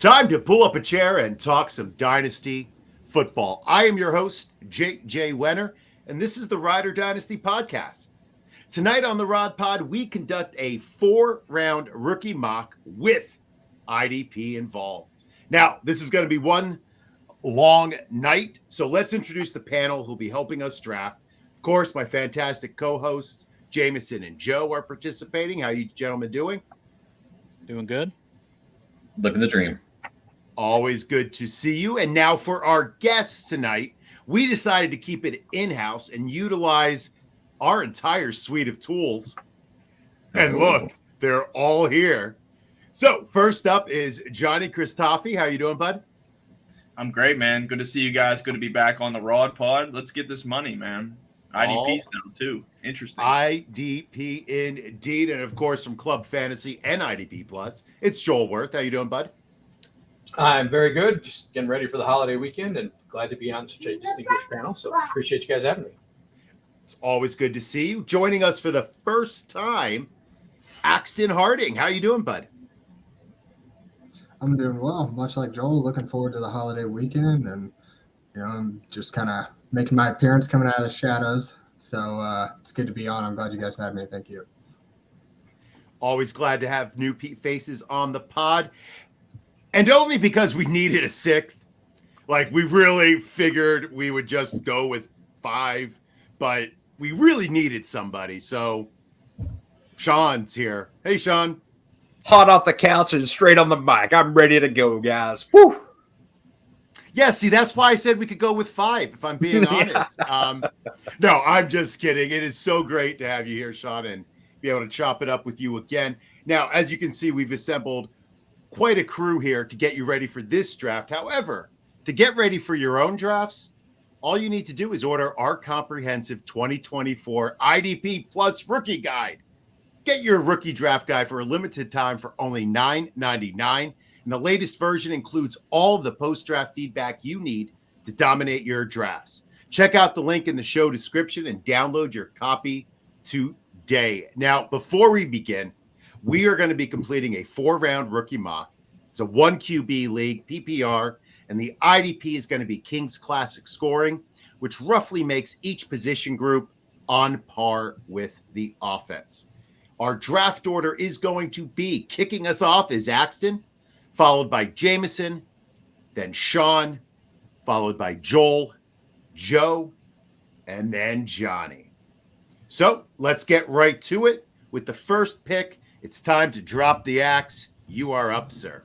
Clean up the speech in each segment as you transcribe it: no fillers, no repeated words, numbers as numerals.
Time to pull up a chair and talk some Dynasty football. I am your host, J. Wenner, and this is the Ride Or Dynasty podcast. Tonight on the Rod Pod, we conduct a 4-round rookie mock with IDP involved. Now, this is going to be one long night, so let's introduce the panel who'll be helping us draft. Of course, my fantastic co-hosts, Jameson and Joe, are participating. How are you gentlemen doing? Doing good. Living the dream. Always good to see you. And now for our guests tonight, we decided to keep it in-house and utilize our entire suite of tools. And look, they're all here. So first up is Johnny Christoffi. How you doing, bud? I'm great, man. Good to see you guys. Good to be back on the Rod Pod. Let's get this money, man. IDP's now, too. Interesting. IDP indeed. And, of course, from Club Fantasy and IDP Plus, it's Joel Worth. How you doing, bud? I'm very good. Just getting ready for the holiday weekend and glad to be on such a distinguished panel. So appreciate you guys having me. It's always good to see you. Joining us for the first time, Axton Harding. How you doing, bud? I'm doing well. Much like Joel, looking forward to the holiday weekend. And, I'm just kind of making my appearance coming out of the shadows. So it's good to be on. I'm glad you guys had me. Thank you. Always glad to have new faces on the pod. And only because we needed a sixth. Like, we really figured we would just go with 5, but we really needed somebody. So Sean's here. Hey, Sean. Hot off the couch and straight on the mic. I'm ready to go, guys. Woo! Yeah, see, that's why I said we could go with 5, if I'm being honest. No, I'm just kidding. It is so great to have you here, Sean, and be able to chop it up with you again. Now, as you can see, we've assembled quite a crew here to get you ready for this draft. However, to get ready for your own drafts, all you need to do is order our comprehensive 2024 IDP Plus Rookie Guide. Get your rookie draft guide for a limited time for only $9.99. And the latest version includes all of the post-draft feedback you need to dominate your drafts. Check out the link in the show description and download your copy today. Now, before we begin, we are going to be completing a 4-round rookie mock. It's a 1 QB league, PPR, and the IDP is going to be King's Classic scoring, which roughly makes each position group on par with the offense. Our draft order is going to be kicking us off is Axton, followed by Jameson, then Sean, followed by Joel, Joe, and then Johnny. So let's get right to it. With the first pick, it's time to drop the axe. You are up, sir.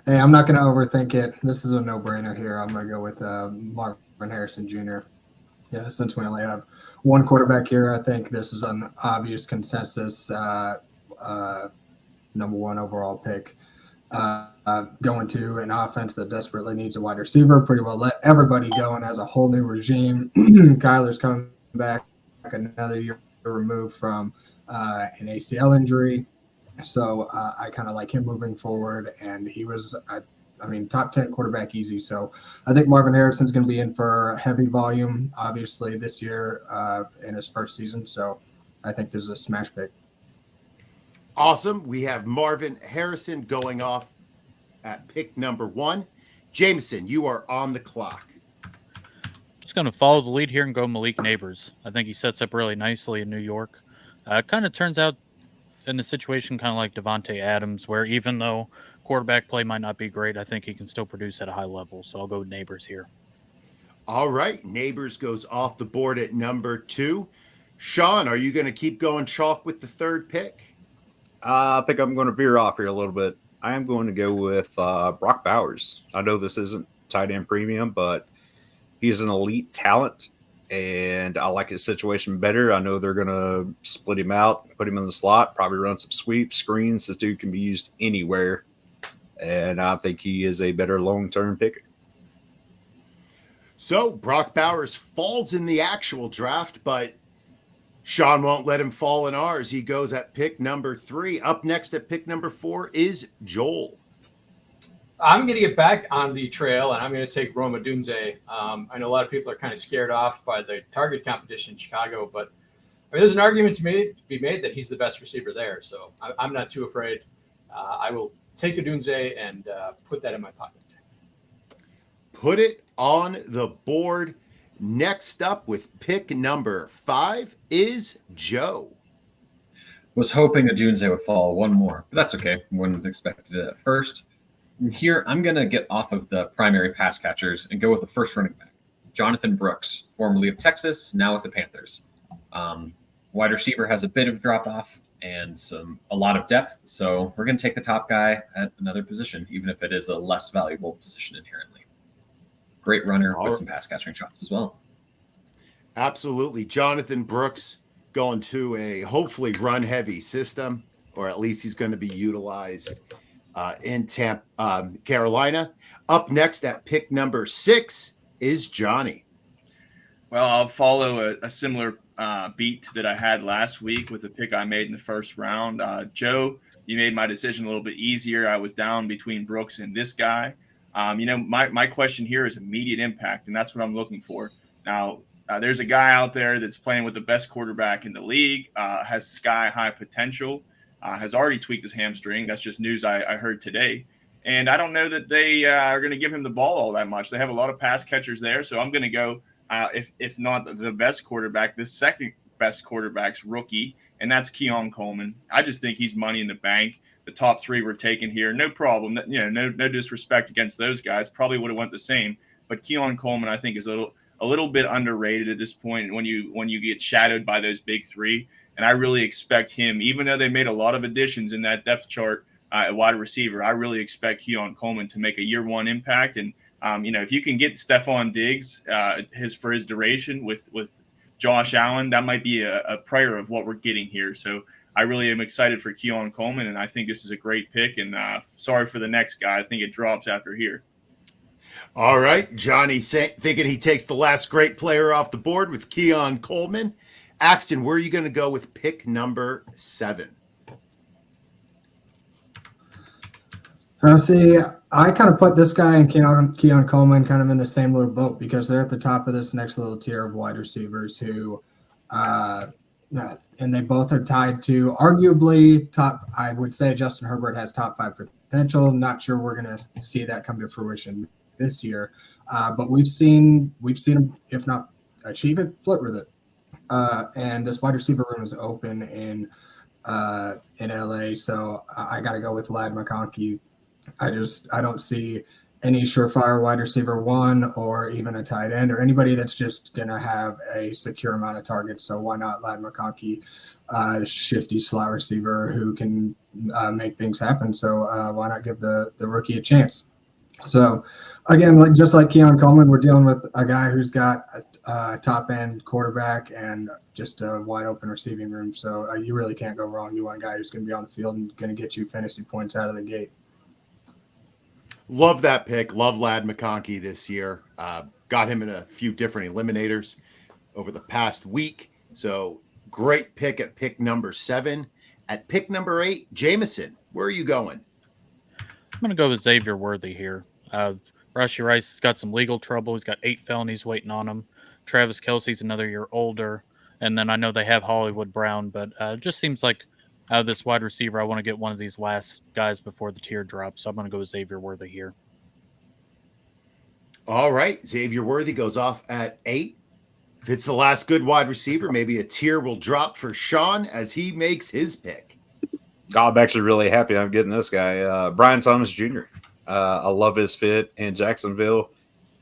Hey, I'm not going to overthink it. This is a no-brainer here. I'm going to go with Marvin Harrison Jr. Yeah, since we only have one quarterback here, I think this is an obvious consensus number 1 overall pick. Going to an offense that desperately needs a wide receiver, pretty well let everybody go and has a whole new regime. Kyler's coming back another year removed from an ACL injury. So I kind of like him moving forward. And he was, top 10 quarterback easy. So I think Marvin Harrison's going to be in for heavy volume, obviously, this year in his first season. So I think there's a smash pick. Awesome. We have Marvin Harrison going off at pick number 1. Jameson, you are on the clock. Just going to follow the lead here and go Malik Nabers. I think he sets up really nicely in New York. Kind of turns out in the situation kind of like Devontae Adams, where even though quarterback play might not be great, I think he can still produce at a high level. So I'll go with Nabers here. All right. Nabers goes off the board at number 2. Sean, are you going to keep going chalk with the third pick? I think I'm going to veer off here a little bit. I am going to go with Brock Bowers. I know this isn't tight end premium, but he's an elite talent, and I like his situation better. I know they're going to split him out, put him in the slot, probably run some sweeps, screens. This dude can be used anywhere, and I think he is a better long-term picker. So Brock Bowers falls in the actual draft, but Sean won't let him fall in ours. He goes at pick number 3. Up next at pick number 4 is Joel. I'm going to get back on the trail, and I'm going to take Rome Odunze. I know a lot of people are kind of scared off by the target competition in Chicago, but there's an argument to be made that he's the best receiver there. So I'm not too afraid. I will take Odunze and put that in my pocket. Put it on the board. Next up with pick number 5 is Joe. Was hoping Odunze would fall one more, but that's okay. Wouldn't have expected it at first. And here, I'm going to get off of the primary pass catchers and go with the first running back, Jonathon Brooks, formerly of Texas, now with the Panthers. Wide receiver has a bit of drop-off and a lot of depth, so we're going to take the top guy at another position, even if it is a less valuable position inherently. Great runner with some pass catching chops as well. Absolutely. Jonathon Brooks going to a hopefully run-heavy system, or at least he's going to be utilized in Carolina. Up next at pick number 6 is Johnny. Well, I'll follow a similar beat that I had last week with the pick I made in the first round. Joe, you made my decision a little bit easier. I was down between Brooks and this guy. My question here is immediate impact, and that's what I'm looking for. Now, there's a guy out there that's playing with the best quarterback in the league, has sky-high potential, has already tweaked his hamstring. That's just news I heard today. And I don't know that they are going to give him the ball all that much. They have a lot of pass catchers there, so I'm going to go, if not the best quarterback, the second best quarterback's rookie, and that's Keon Coleman. I just think he's money in the bank. The top 3 were taken here, no problem. No disrespect against those guys. Probably would have went the same, but Keon Coleman I think is a little bit underrated at this point when you get shadowed by those big 3. And I really expect him, even though they made a lot of additions in that depth chart at wide receiver, I really expect Keon Coleman to make a year 1 impact. And if you can get Stephon Diggs for his duration with Josh Allen, that might be a prayer of what we're getting here. So I really am excited for Keon Coleman, and I think this is a great pick. And sorry for the next guy. I think it drops after here. All right, Johnny thinking he takes the last great player off the board with Keon Coleman. Axton, where are you going to go with pick number 7? See, I kind of put this guy and Keon Coleman kind of in the same little boat because they're at the top of this next little tier of wide receivers who, and they both are tied to arguably top. I would say Justin Herbert has top 5 potential. Not sure we're going to see that come to fruition this year, but we've seen him, if not achieve it, flirt with it. And this wide receiver room is open in LA, so I got to go with Ladd McConkey. I don't see any surefire wide receiver 1 or even a tight end or anybody that's just going to have a secure amount of targets. So why not Ladd McConkey, shifty slot receiver who can make things happen. So why not give the rookie a chance? So again, just like Keon Coleman, we're dealing with a guy who's got a top end quarterback and just a wide open receiving room. So you really can't go wrong. You want a guy who's going to be on the field and going to get you fantasy points out of the gate. Love that pick. Love Ladd McConkey this year. Got him in a few different eliminators over the past week. So great pick at pick number 7. At pick number 8, Jameson, where are you going? I'm going to go with Xavier Worthy here. Rashee Rice has got some legal trouble. He's got 8 felonies waiting on him. Travis Kelce's another year older. And then I know they have Hollywood Brown, but it just seems like out of this wide receiver, I want to get one of these last guys before the tier drops. So I'm going to go with Xavier Worthy here. All right. Xavier Worthy goes off at 8. If it's the last good wide receiver, maybe a tier will drop for Sean as he makes his pick. I'm actually really happy I'm getting this guy, Brian Thomas Jr. I love his fit in Jacksonville.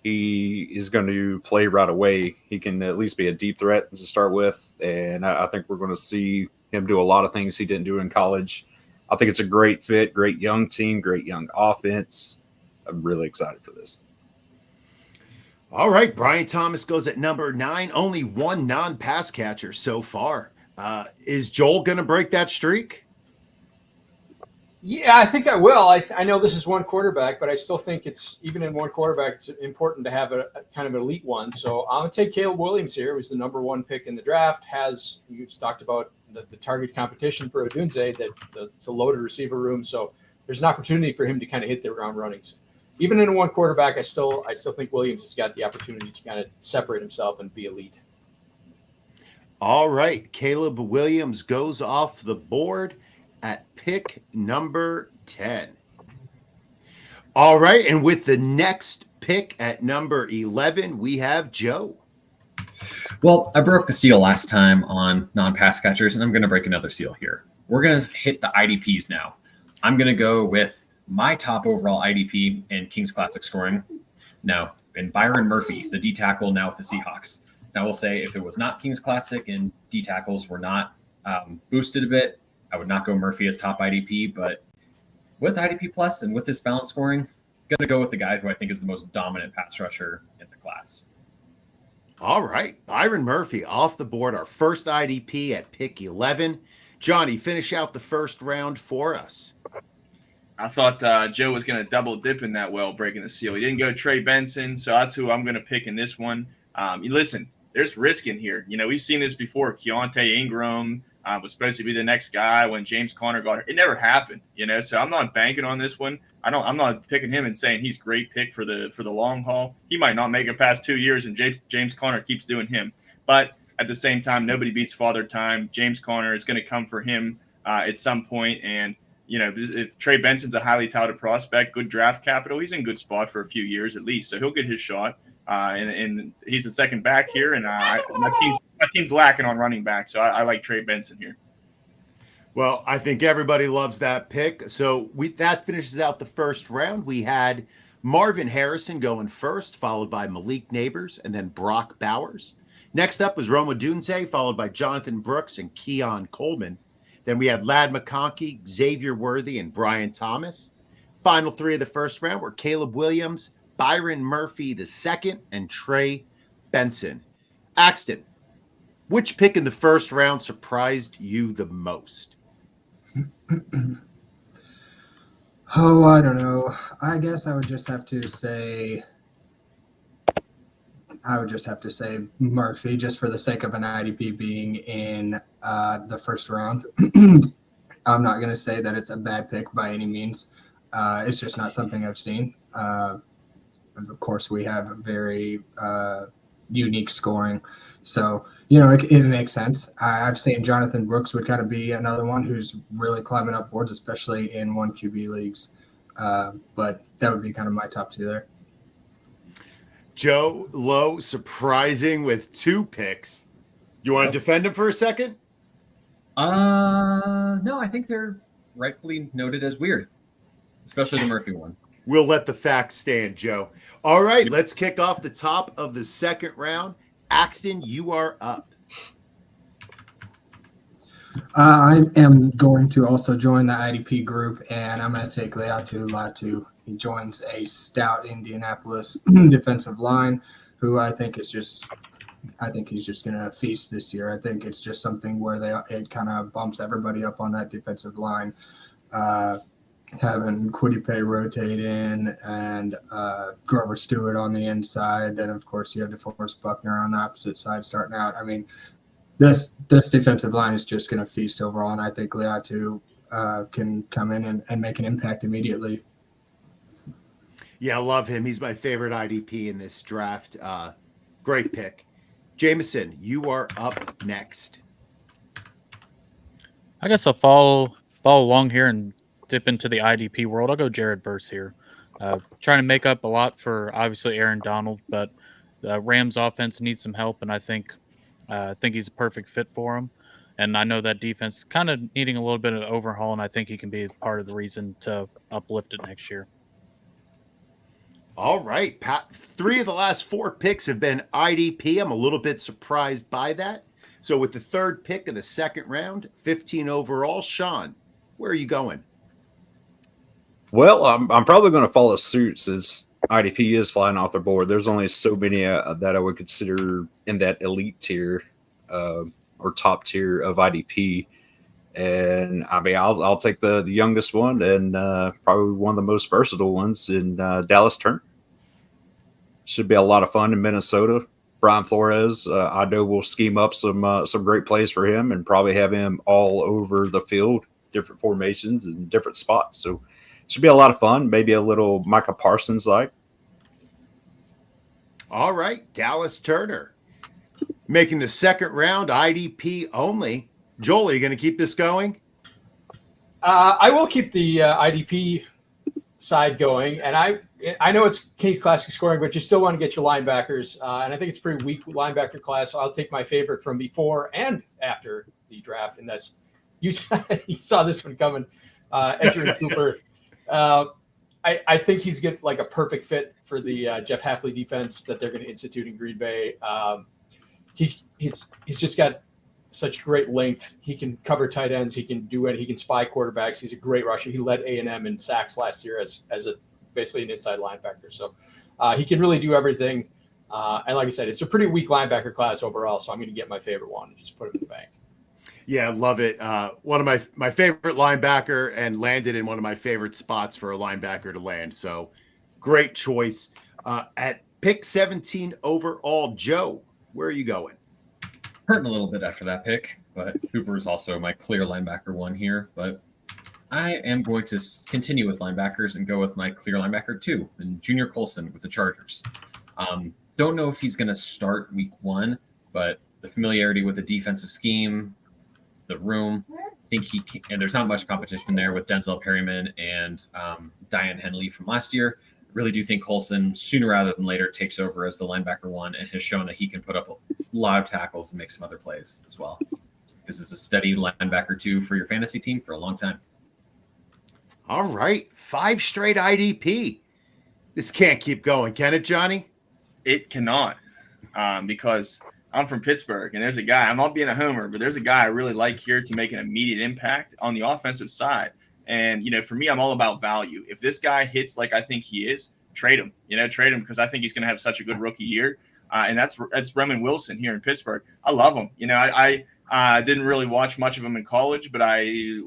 He is going to play right away. He can at least be a deep threat to start with, and I think we're going to see him do a lot of things he didn't do in college. I think it's a great fit, great young team, great young offense. I'm really excited for this. All right, Brian Thomas goes at number 9. Only one non-pass catcher so far. Is Joel going to break that streak? Yeah, I think I will. I know this is one quarterback, but I still think it's even in one quarterback, it's important to have a kind of elite one. So I'm going to take Caleb Williams here, who's the number 1 pick in the draft. You've talked about the target competition for Odunze, that it's a loaded receiver room. So there's an opportunity for him to kind of hit the ground running. So even in one quarterback, I still think Williams has got the opportunity to kind of separate himself and be elite. All right, Caleb Williams goes off the board at pick number 10. All right. And with the next pick at number 11, we have Joe. Well, I broke the seal last time on non-pass catchers, and I'm going to break another seal here. We're going to hit the IDPs now. I'm going to go with my top overall IDP in Kings Classic scoring. No, and Byron Murphy, the D tackle now with the Seahawks. Now, I will say if it was not Kings Classic and D tackles were not boosted a bit, I would not go Murphy as top IDP. But with IDP Plus and with this balance scoring, I'm going to go with the guy who I think is the most dominant pass rusher in the class. All right. Byron Murphy off the board, our first IDP at pick 11. Johnny, finish out the first round for us. I thought Joe was going to double dip in that well, breaking the seal. He didn't go Trey Benson, so that's who I'm going to pick in this one. Listen, there's risk in here. You know, we've seen this before. Keontae Ingram was supposed to be the next guy when James Conner got hurt. It never happened, you know, so I'm not banking on this one. I'm not picking him and saying he's great pick for the long haul. He might not make it past 2 years, and James Conner keeps doing him. But at the same time, nobody beats Father Time. James Conner is going to come for him at some point, and you know, if Trey Benson's a highly touted prospect, good draft capital, he's in good spot for a few years at least. So he'll get his shot. And he's the second back here. And my team's lacking on running back. So I like Trey Benson here. Well, I think everybody loves that pick. So that finishes out the first round. We had Marvin Harrison going first, followed by Malik Nabers, and then Brock Bowers. Next up was Odunze, followed by Jonathon Brooks and Keon Coleman. Then we had Ladd McConkey, Xavier Worthy, and Brian Thomas. Final three of the first round were Caleb Williams, Byron Murphy II, and Trey Benson. Axton, which pick in the first round surprised you the most? Oh, I don't know. I guess I would just have to say Murphy, just for the sake of an IDP being in the first round. I'm not going to say that it's a bad pick by any means. It's just not something I've seen. Of course, we have a very unique scoring. So, you know, it makes sense. I've seen Jonathon Brooks would kind of be another one who's really climbing up boards, especially in 1 QB leagues. But that would be kind of my top two there. Joe Lowe surprising with 2 picks. You want to defend him for a second? No, I think they're rightfully noted as weird, especially the Murphy one. We'll let the facts stand, Joe. All right, let's kick off the top of the second round. Axton, you are up. I am going to also join the IDP group, and I'm going to take Laiatu Latu. He joins a stout Indianapolis defensive line, who I think he's just going to feast this year. I think it's just something where it kind of bumps everybody up on that defensive line. Having Quidipe rotate in and Grover Stewart on the inside. Then, of course, you have DeForest Buckner on the opposite side starting out. I mean, this defensive line is just going to feast overall, and I think Laiatu can come in and make an impact immediately. Yeah, I love him. He's my favorite IDP in this draft. Great pick. Jameson, you are up next. I guess I'll follow along here and dip into the IDP world. I'll go Jared Verse here. Trying to make up a lot for, obviously, Aaron Donald, but the Rams offense needs some help, and I think he's a perfect fit for him. And I know that defense is kind of needing a little bit of overhaul, and I think he can be part of the reason to uplift it next year. All right, Pat. 3 of the last 4 picks have been IDP. I'm a little bit surprised by that. So with the third pick of the second round, 15 overall, Sean, where are you going? Well, I'm probably going to follow suit since IDP is flying off the board. There's only so many that I would consider in that elite tier or top tier of IDP. And I mean, I'll take the youngest one and probably one of the most versatile ones in Dallas Turner. Should be a lot of fun in Minnesota. Brian Flores, I know we'll scheme up some great plays for him and probably have him all over the field, different formations and different spots. So should be a lot of fun. Maybe a little Micah Parsons like. All right, Dallas Turner making the second round IDP only. Joel, are you going to keep this going? I will keep the IDP side going, and I know it's Kings Classic scoring, but you still want to get your linebackers, and I think it's a pretty weak linebacker class. So I'll take my favorite from before and after the draft, and that's you saw this one coming, Edgerrin Cooper. I think he's get like a perfect fit for the Jeff Hafley defense that they're going to institute in Green Bay. He's just got such great length. He can cover tight ends. He can do it. He can spy quarterbacks. He's a great rusher. He led A&M in sacks last year as basically an inside linebacker. So he can really do everything. And like I said, it's a pretty weak linebacker class overall. So I'm going to get my favorite one and just put him in the bank. Yeah, love it. One of my favorite linebacker, and landed in one of my favorite spots for a linebacker to land. So great choice. At pick 17 overall, Joe, where are you going? Hurting a little bit after that pick, but Cooper is also my clear linebacker one here. But I am going to continue with linebackers and go with my clear linebacker 2, and Junior Colson with the Chargers. Don't know if he's going to start week 1, but the familiarity with the defensive scheme, the room, I think he can, and there's not much competition there with Denzel Perryman and Diane Henley from last year. I really do think Colson, sooner rather than later, takes over as the linebacker 1 and has shown that he can put up a lot of tackles and make some other plays as well. This is a steady linebacker 2 for your fantasy team for a long time. All right. 5 straight IDP. This can't keep going, can it, Johnny? It cannot, because I'm from Pittsburgh, and there's a guy, I'm not being a homer, but there's a guy I really like here to make an immediate impact on the offensive side. And, for me, I'm all about value. If this guy hits like I think he is, trade him, because I think he's going to have such a good rookie year. And that's Roman Wilson here in Pittsburgh. I love him. I didn't really watch much of him in college, but I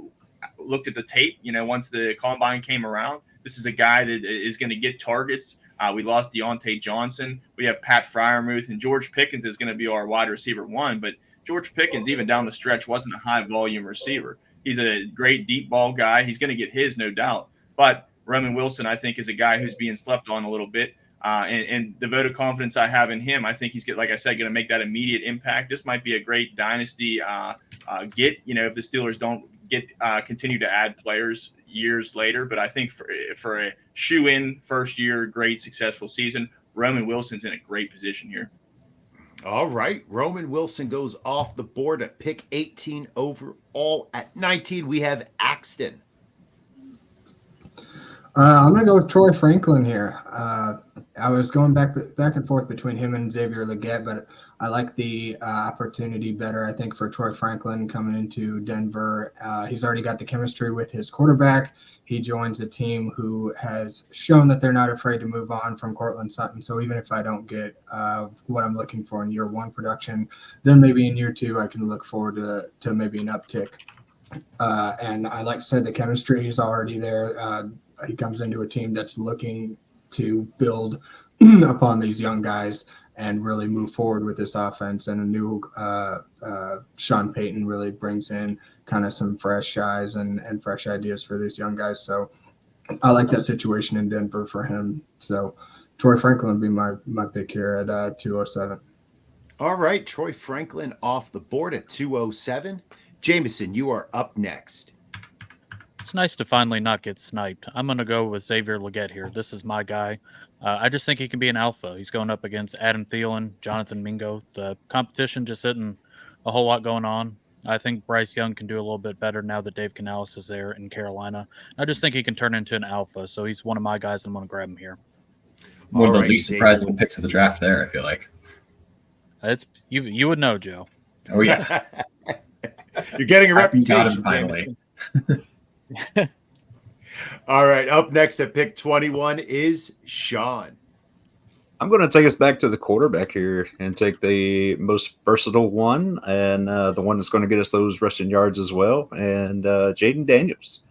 looked at the tape, once the combine came around. This is a guy that is going to get targets. We lost Deontay Johnson. We have Pat Freiermuth, and George Pickens is going to be our wide receiver 1. But George Pickens, even down the stretch, wasn't a high-volume receiver. He's a great deep ball guy. He's going to get his, no doubt. But Roman Wilson, I think, is a guy who's being slept on a little bit. And the vote of confidence I have in him, I think he's, like I said, going to make that immediate impact. This might be a great dynasty get, if the Steelers don't continue to add players years later. But I think for a shoe-in first-year, great, successful season, Roman Wilson's in a great position here. All right. Roman Wilson goes off the board at pick 18 overall. At 19, we have Axton. I'm going to go with Troy Franklin here. I was going back and forth between him and Xavier Legette, but I like the opportunity better, I think, for Troy Franklin coming into Denver. He's already got the chemistry with his quarterback. He joins a team who has shown that they're not afraid to move on from Cortland Sutton. So even if I don't get what I'm looking for in year 1 production, then maybe in year 2 I can look forward to maybe an uptick. And I like to say the chemistry is already there. He comes into a team that's looking to build upon these young guys and really move forward with this offense. And a new Sean Payton really brings in kind of some fresh eyes and fresh ideas for these young guys. So I like that situation in Denver for him. So Troy Franklin would be my pick here at 207. All right. Troy Franklin off the board at 207. Jameson, you are up next. It's nice to finally not get sniped. I'm going to go with Xavier Legette here. This is my guy. I just think he can be an alpha. He's going up against Adam Thielen, Jonathan Mingo. The competition just isn't a whole lot going on. I think Bryce Young can do a little bit better now that Dave Canales is there in Carolina. I just think he can turn into an alpha. So he's one of my guys, and I'm going to grab him here. One of the least surprising picks of the draft there, I feel like. It's you would know, Joe. Oh, yeah. You're getting a reputation. Got him finally. All right. Up next at pick 21 is Sean. I'm going to take us back to the quarterback here and take the most versatile one, and the one that's going to get us those rushing yards as well, and Jayden Daniels.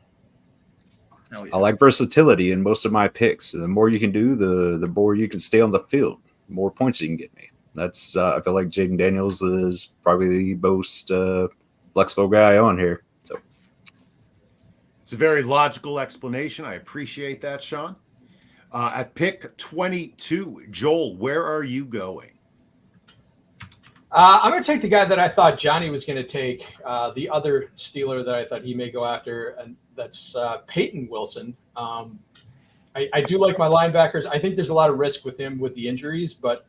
Oh, yeah. I like versatility in most of my picks. The more you can do, the more you can stay on the field, the more points you can get me. That's I feel like Jayden Daniels is probably the most flexible guy on here. So it's a very logical explanation. I appreciate that, Sean. At pick 22, Joel, where are you going? I'm going to take the guy that I thought Johnny was going to take, the other Steeler that I thought he may go after, and that's Payton Wilson. I do like my linebackers. I think there's a lot of risk with him with the injuries, but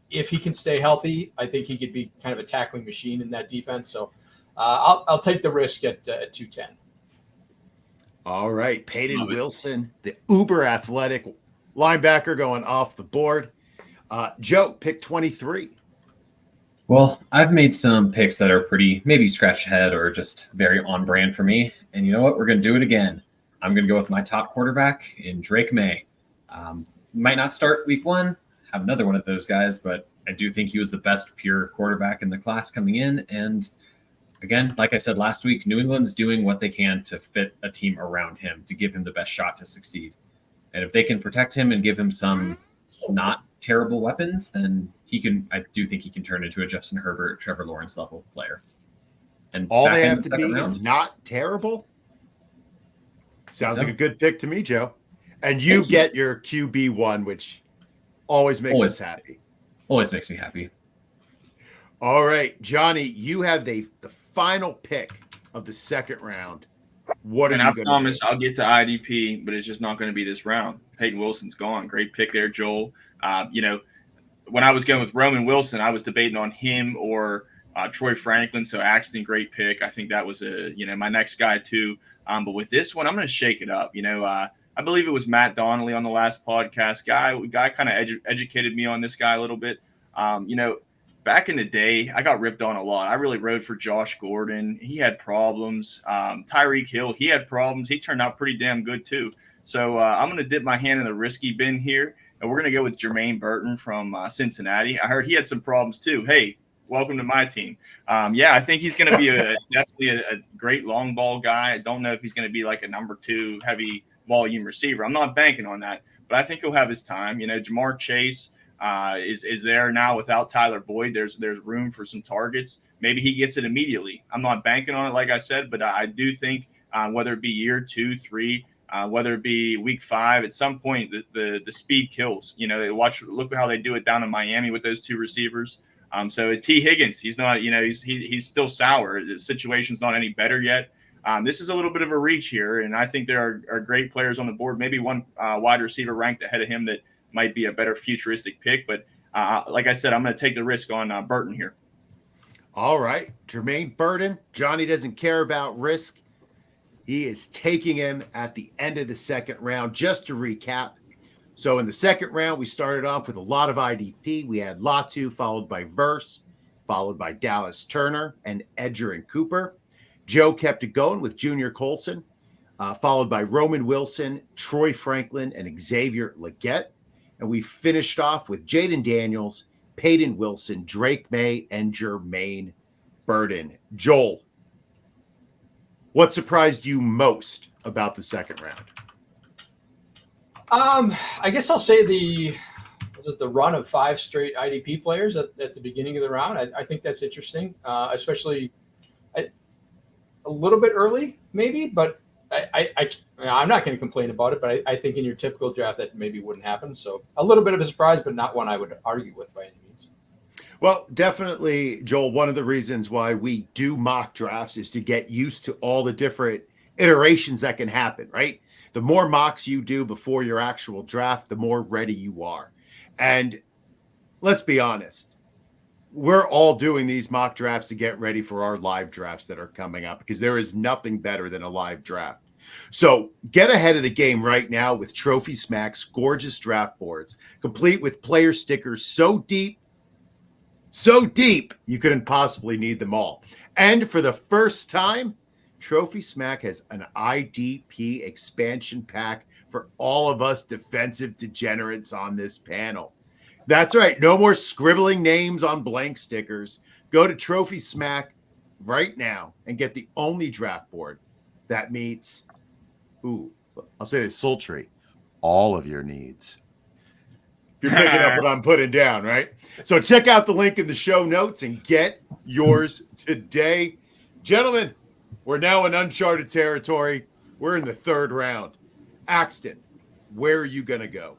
if he can stay healthy, I think he could be kind of a tackling machine in that defense. So I'll take the risk at 210. All right, Payton Wilson, the uber athletic linebacker, going off the board. Joe, pick 23. Well, I've made some picks that are pretty maybe scratch ahead or just very on brand for me. And you know what? We're going to do it again. I'm going to go with my top quarterback in Drake Maye. Might not start week 1, have another one of those guys, but I do think he was the best pure quarterback in the class coming in. And again, like I said last week, New England's doing what they can to fit a team around him to give him the best shot to succeed. And if they can protect him and give him some not terrible weapons, then I do think he can turn into a Justin Herbert, Trevor Lawrence level player. And all they have to be is not terrible. Sounds like a good pick to me, Joe. And you get your QB1, which always makes us happy. Always makes me happy. All right, Johnny, you have the final pick of the second round. What are you going to do? I promise I'll get to IDP, but it's just not going to be this round. Payton Wilson's gone. Great pick there, Joel. When I was going with Roman Wilson, I was debating on him or Troy Franklin. So Axton, great pick. I think that was my next guy too. But with this one, I'm going to shake it up. I believe it was Matt Donnelly on the last podcast. Guy kind of educated me on this guy a little bit. Back in the day, I got ripped on a lot. I really rode for Josh Gordon. He had problems. Tyreek Hill, he had problems. He turned out pretty damn good too. So I'm going to dip my hand in the risky bin here, and we're going to go with Jermaine Burton from Cincinnati. I heard he had some problems too. Hey, welcome to my team. I think he's going to be definitely a great long ball guy. I don't know if he's going to be like a number 2 heavy volume receiver. I'm not banking on that, but I think he'll have his time. Jamar Chase is there now without Tyler Boyd. There's room for some targets. Maybe he gets it immediately. I'm not banking on it, like I said, but I do think whether it be year 2, 3, whether it be week 5, at some point the speed kills. Look how they do it down in Miami with those 2 receivers. So T. Higgins, he's not, he's still sour. The situation's not any better yet. This is a little bit of a reach here, and I think there are great players on the board. Maybe one wide receiver ranked ahead of him that might be a better futuristic pick. But like I said, I'm going to take the risk on Burton here. All right, Jermaine Burton. Johnny doesn't care about risk. He is taking him at the end of the second round. Just to recap, so in the second round, we started off with a lot of IDP. We had Latu, followed by Verse, followed by Dallas Turner and Edgerrin Cooper. Joe kept it going with Junior Colson, followed by Roman Wilson, Troy Franklin, and Xavier Legette. And we finished off with Jayden Daniels, Payton Wilson, Drake Maye, and Jermaine Burton. Joel, what surprised you most about the second round? I guess I'll say the run of 5 straight IDP players at the beginning of the round. I think that's interesting, especially a little bit early, maybe, but I'm not going to complain about it, but I think in your typical draft that maybe wouldn't happen. So a little bit of a surprise, but not one I would argue with by any means. Well, definitely, Joel, one of the reasons why we do mock drafts is to get used to all the different iterations that can happen, right? The more mocks you do before your actual draft, the more ready you are. And let's be honest, we're all doing these mock drafts to get ready for our live drafts that are coming up, because there is nothing better than a live draft. So get ahead of the game right now with Trophy Smack's gorgeous draft boards, complete with player stickers so deep you couldn't possibly need them all. And for the first time, Trophy Smack has an IDP expansion pack for all of us defensive degenerates on this panel. That's right. No more scribbling names on blank stickers. Go to Trophy Smack right now and get the only draft board that meets, I'll say this, sultry, all of your needs. If you're picking up what I'm putting down, right? So check out the link in the show notes and get yours today. Gentlemen, we're now in uncharted territory. We're in the third round. Axton, where are you going to go?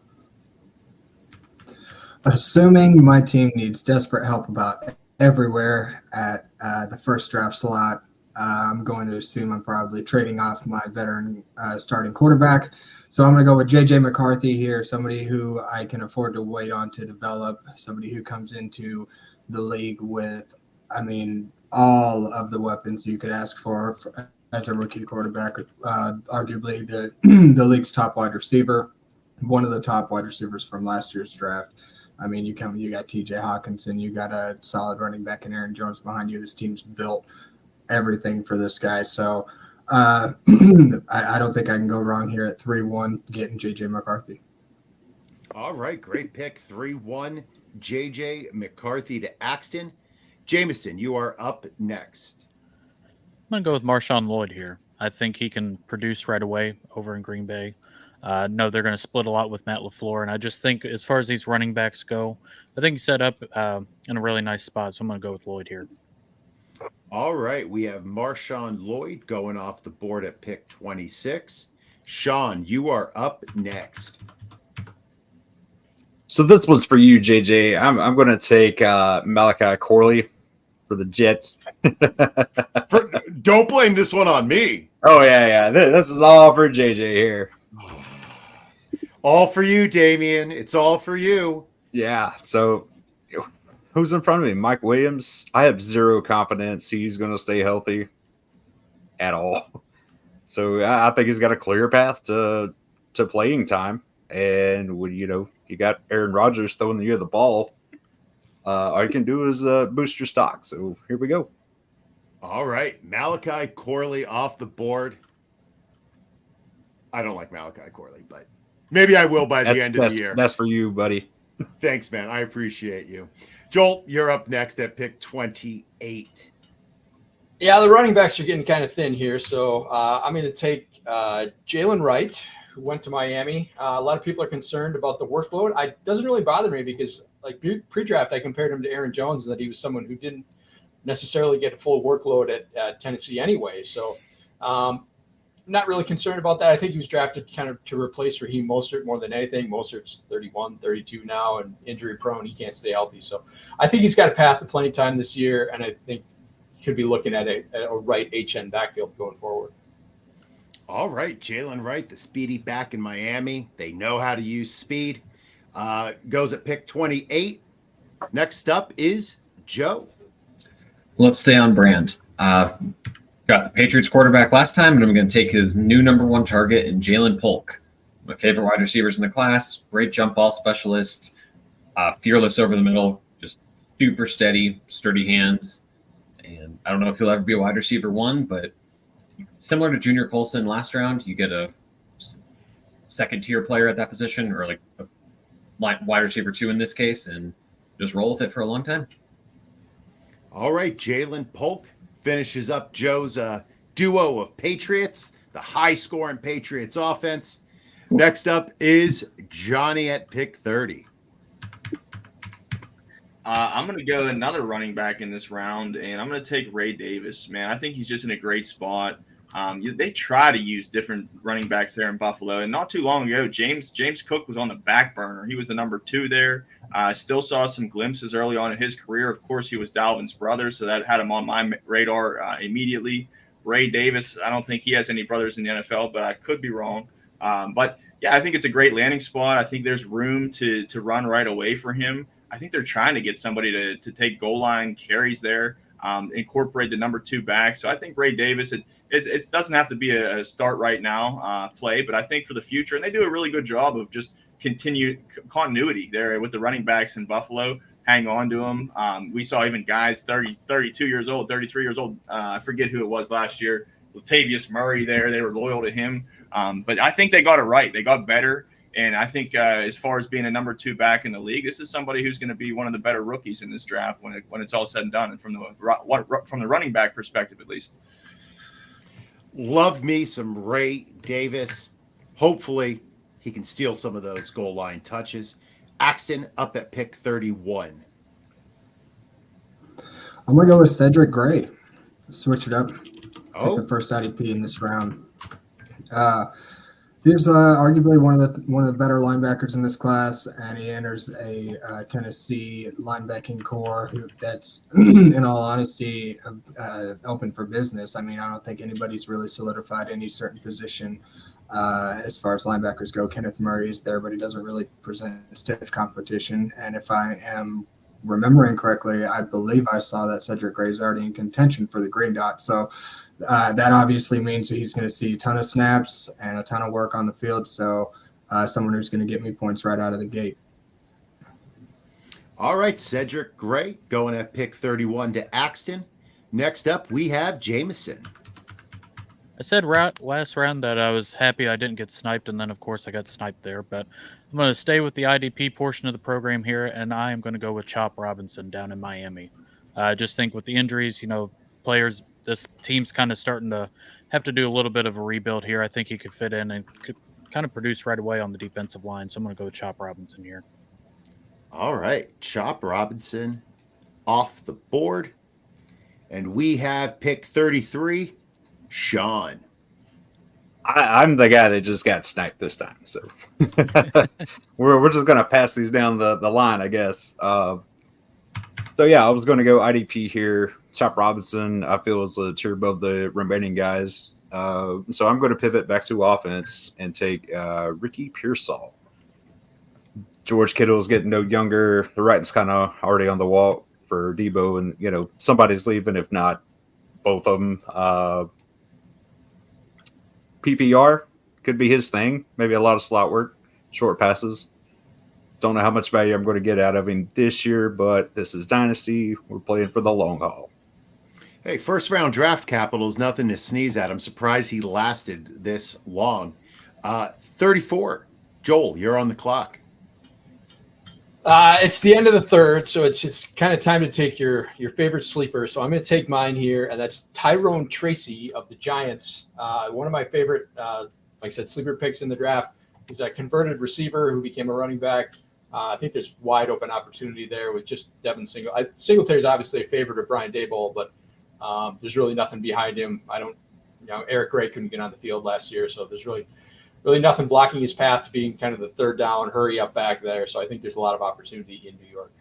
Assuming my team needs desperate help about everywhere at the first draft slot, I'm going to assume I'm probably trading off my veteran starting quarterback. So I'm going to go with J.J. McCarthy here, somebody who I can afford to wait on to develop, somebody who comes into the league with, all of the weapons you could ask for as a rookie quarterback, arguably the league's top wide receiver, one of the top wide receivers from last year's draft. You got T.J. Hawkinson, you got a solid running back in Aaron Jones behind you. This team's built everything for this guy. So I don't think I can go wrong here at 3-1 getting J.J. McCarthy. All right, great pick. 3-1, J.J. McCarthy to Axton. Jameson, you are up next. I'm going to go with MarShawn Lloyd here. I think he can produce right away over in Green Bay. No, they're going to split a lot with Matt LaFleur, and I just think as far as these running backs go, I think he's set up in a really nice spot, so I'm going to go with Lloyd here. All right, we have MarShawn Lloyd going off the board at pick 26. Sean, you are up next. So this one's for you, JJ. I'm going to take Malachi Corley for the Jets. Don't blame this one on me. Oh, yeah. This is all for JJ here. All for you, Damien. It's all for you. Yeah, so who's in front of me? Mike Williams. I have zero confidence he's going to stay healthy at all. So I think he's got a clear path to playing time. And when you got Aaron Rodgers throwing the ball, all you can do is boost your stock. So here we go. All right, Malachi Corley off the board. I don't like Malachi Corley, but maybe I will by the end of the year. That's for you, buddy. Thanks, man. I appreciate you. Joel, you're up next at pick 28. Yeah, the running backs are getting kind of thin here, so I'm going to take Jaylen Wright, who went to Miami. A lot of people are concerned about the workload. It doesn't really bother me because, like, pre-draft, I compared him to Aaron Jones, and that he was someone who didn't necessarily get a full workload at Tennessee anyway. So not really concerned about that. I think he was drafted kind of to replace Raheem Mostert more than anything. Mostert's 31, 32 now and injury prone. He can't stay healthy. So I think he's got a path to plenty time this year, and I think he could be looking at a right HN backfield going forward. All right, Jaylen Wright, the speedy back in Miami. They know how to use speed. Goes at pick 28. Next up is Joe. Let's stay on brand. Got the Patriots quarterback last time, and I'm going to take his new number one target in Jalen Polk. My favorite wide receivers in the class, great jump ball specialist, fearless over the middle, just super steady, sturdy hands. And I don't know if he'll ever be a wide receiver one, but similar to Junior Colson last round, you get a second-tier player at that position, or like a wide receiver two in this case, and just roll with it for a long time. All right, Jalen Polk finishes up Joe's duo of Patriots, the high-scoring Patriots offense. Next up is Johnny at pick 30. I'm going to go another running back in this round, and I'm going to take Ray Davis, man. I think he's just in a great spot. They try to use different running backs there in Buffalo, and not too long ago, James Cook was on the back burner. He was the number 2 there. I still saw some glimpses early on in his career. Of course, he was Dalvin's brother, so that had him on my radar immediately. Ray Davis, I don't think he has any brothers in the NFL, but I could be wrong. But, yeah, I think it's a great landing spot. I think there's room to run right away for him. I think they're trying to get somebody to take goal line carries there, incorporate the number 2 back. So I think Ray Davis, it doesn't have to be a start right now play, but I think for the future, and they do a really good job of just continued continuity there with the running backs in Buffalo, hang on to them. We saw even guys 32 years old, 33 years old. I forget who it was last year. Latavius Murray there. They were loyal to him. But I think they got it right. They got better. And I think as far as being a number 2 back in the league, this is somebody who's going to be one of the better rookies in this draft when it's all said and done, and from the running back perspective at least. Love me some Ray Davis. Hopefully he can steal some of those goal line touches. Axton up at pick 31. I'm going to go with Cedric Gray. Switch it up. Take Oh. the first IDP in this round. He's arguably one of the better linebackers in this class, and he enters a Tennessee linebacking core that's, in all honesty, open for business. I mean, I don't think anybody's really solidified any certain position as far as linebackers go. Kenneth Murray is there, but he doesn't really present stiff competition. And if I am remembering correctly, I believe I saw that Cedric Gray is already in contention for the green dot. So that obviously means that he's going to see a ton of snaps and a ton of work on the field. So someone who's going to get me points right out of the gate. All right, Cedric Gray going at pick 31 to Axton. Next up, we have Jameson. I said last round that I was happy I didn't get sniped, and then, of course, I got sniped there. But I'm going to stay with the IDP portion of the program here, and I am going to go with Chop Robinson down in Miami. I just think with the injuries, players, this team's kind of starting to have to do a little bit of a rebuild here. I think he could fit in and could kind of produce right away on the defensive line. So I'm going to go with Chop Robinson here. All right, Chop Robinson off the board. And we have pick 33, Sean. I'm the guy that just got sniped this time. So we're just going to pass these down the line, I guess. So, yeah, I was going to go IDP here. Chop Robinson, I feel, is a tier above the remaining guys. So I'm going to pivot back to offense and take Ricky Pearsall. George Kittle's getting no younger. The writing's kind of already on the wall for Debo, and, somebody's leaving, if not both of them. PPR could be his thing. Maybe a lot of slot work, short passes. Don't know how much value I'm going to get out of him this year, but this is Dynasty. We're playing for the long haul. Hey, first round draft capital is nothing to sneeze at. I'm surprised he lasted this long. 34. Joel, you're on the clock. It's the end of the third, so it's kind of time to take your favorite sleeper. So I'm going to take mine here, and that's Tyrone Tracy of the Giants. One of my favorite, like I said, sleeper picks in the draft. He's a converted receiver who became a running back. I think there's wide open opportunity there with just Devin Singletary. Singletary is obviously a favorite of Brian Daboll, but there's really nothing behind him. Eric Gray couldn't get on the field last year, so there's really nothing blocking his path to being kind of the third down, hurry up back there. So I think there's a lot of opportunity in New York.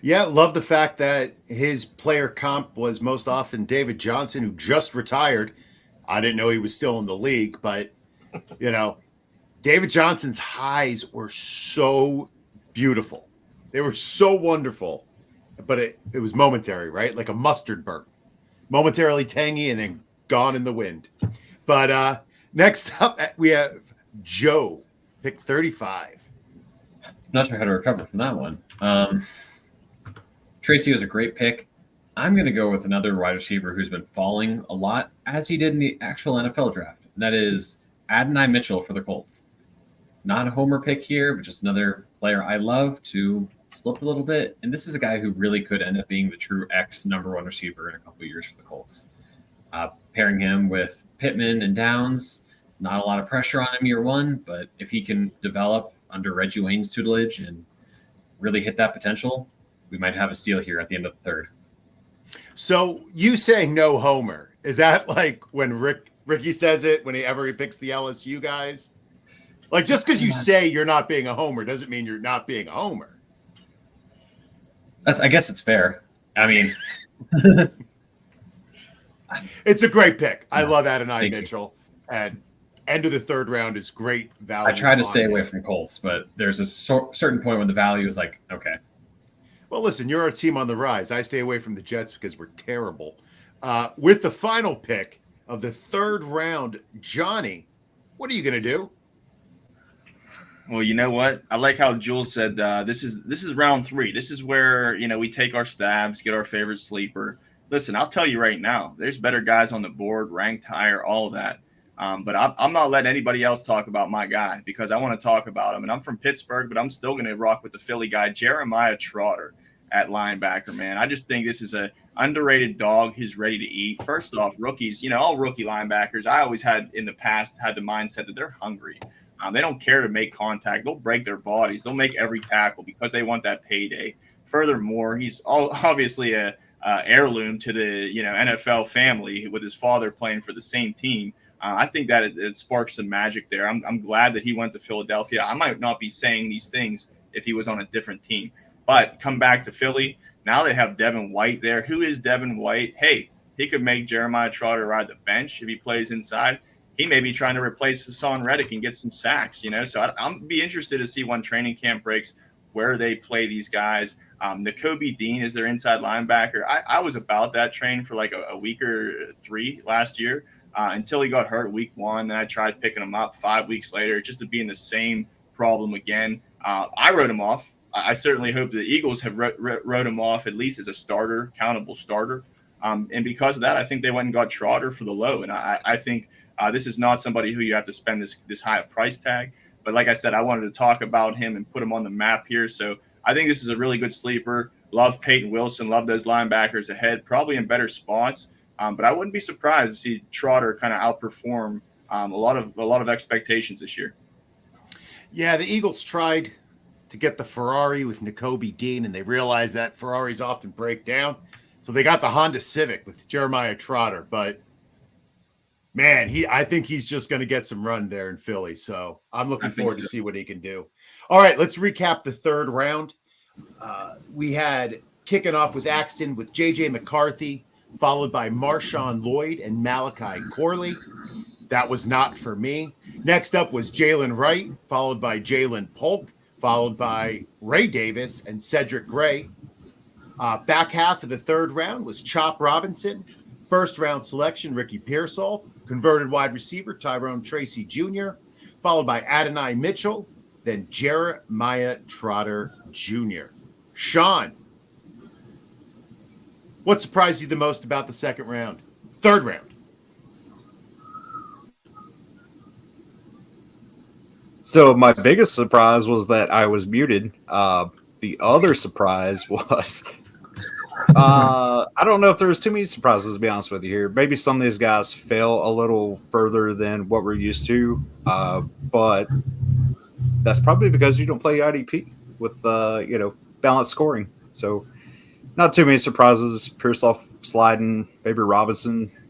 Yeah, love the fact that his player comp was most often David Johnson, who just retired. I didn't know he was still in the league, but, David Johnson's highs were so beautiful. They were so wonderful, but it was momentary, right? Like a mustard burn. Momentarily tangy and then gone in the wind. But next up, we have Joe, pick 35. Not sure how to recover from that one. Tracy was a great pick. I'm going to go with another wide receiver who's been falling a lot, as he did in the actual NFL draft. And that is Adonai Mitchell for the Colts. Not a homer pick here, but just another player I love to slip a little bit. And this is a guy who really could end up being the true number one receiver in a couple of years for the Colts. Pairing him with Pittman and Downs, not a lot of pressure on him year one, but if he can develop under Reggie Wayne's tutelage and really hit that potential, we might have a steal here at the end of the third. So you saying no homer, is that like when Ricky says it whenever he picks the LSU guys? Like, just because you say you're not being a homer doesn't mean you're not being a homer. I guess it's fair. I mean, it's a great pick. I love Adonai Mitchell. And end of the third round is great value. I try to stay away from Colts, but there's a certain point when the value is like, okay. Well, listen, you're a team on the rise. I stay away from the Jets because we're terrible. With the final pick of the third round, Johnny, what are you going to do? Well, you know what? I like how Jules said this is round 3. This is where, we take our stabs, get our favorite sleeper. Listen, I'll tell you right now, there's better guys on the board, ranked higher, all of that. But I'm not letting anybody else talk about my guy because I want to talk about him. And I'm from Pittsburgh, but I'm still going to rock with the Philly guy, Jeremiah Trotter at linebacker, man. I just think this is a underrated dog. He's ready to eat. First off, rookies, all rookie linebackers, I always had in the past had the mindset that they're hungry. They don't care to make contact. They'll break their bodies. They'll make every tackle because they want that payday. Furthermore, he's obviously a heirloom to the NFL family with his father playing for the same team. I think that it sparks some magic there. I'm glad that he went to Philadelphia. I might not be saying these things if he was on a different team. But come back to Philly. Now they have Devin White there. Who is Devin White? Hey, he could make Jeremiah Trotter ride the bench if he plays inside. He may be trying to replace Hassan Reddick and get some sacks, So I'm be interested to see when training camp breaks where they play these guys. Nakobe Dean is their inside linebacker. I was about that train for like a week or 3 last year until he got hurt week 1. Then I tried picking him up 5 weeks later just to be in the same problem again. I wrote him off. I certainly hope the Eagles have wrote him off at least as a starter, countable starter. And because of that, I think they went and got Trotter for the low. And I think this is not somebody who you have to spend this high of price tag. But like I said, I wanted to talk about him and put him on the map here. So I think this is a really good sleeper. Love Payton Wilson. Love those linebackers ahead, probably in better spots. But I wouldn't be surprised to see Trotter kind of outperform a lot of expectations this year. Yeah, the Eagles tried to get the Ferrari with Nakobe Dean, and they realized that Ferraris often break down. So they got the Honda Civic with Jeremiah Trotter. But, man, I think he's just going to get some run there in Philly. So I'm looking forward to see what he can do. All right, let's recap the third round. We had kicking off with Axton with J.J. McCarthy, followed by MarShawn Lloyd and Malachi Corley. That was not for me. Next up was Jaylen Wright, followed by Jalen Polk, followed by Ray Davis and Cedric Gray. Back half of the third round was Chop Robinson. First round selection, Ricky Pearsall. Converted wide receiver, Tyrone Tracy Jr., followed by Adonai Mitchell, then Jeremiah Trotter Jr. Sean, what surprised you the most about the third round? So my biggest surprise was that I was muted. The other surprise was I don't know if there was too many surprises, to be honest with you here. Maybe some of these guys fell a little further than what we're used to, but that's probably because you don't play IDP with balanced scoring. So not too many surprises. Pearsall sliding, maybe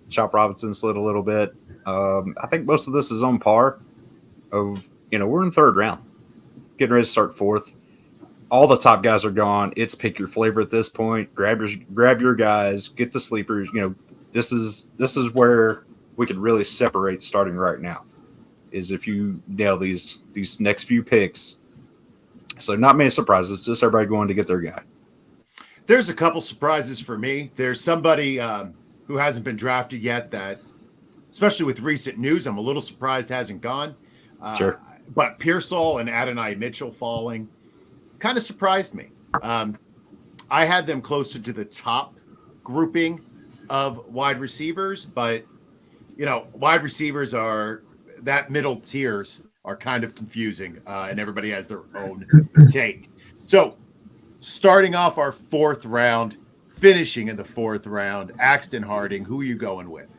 Chop Robinson slid a little bit. I think most of this is on par of, we're in the third round, getting ready to start fourth. All the top guys are gone. It's pick your flavor at this point. Grab your guys, get the sleepers. This is where we can really separate starting right now, is if you nail these next few picks. So not many surprises, just everybody going to get their guy. There's a couple surprises for me. There's somebody who hasn't been drafted yet that, especially with recent news, I'm a little surprised hasn't gone. Sure. But Pearsall and Adonai Mitchell falling kind of surprised me. I had them closer to the top grouping of wide receivers, but, wide receivers are that middle tiers are kind of confusing, and everybody has their own take. So starting off our fourth round, finishing in the fourth round, Axton Harding, who are you going with?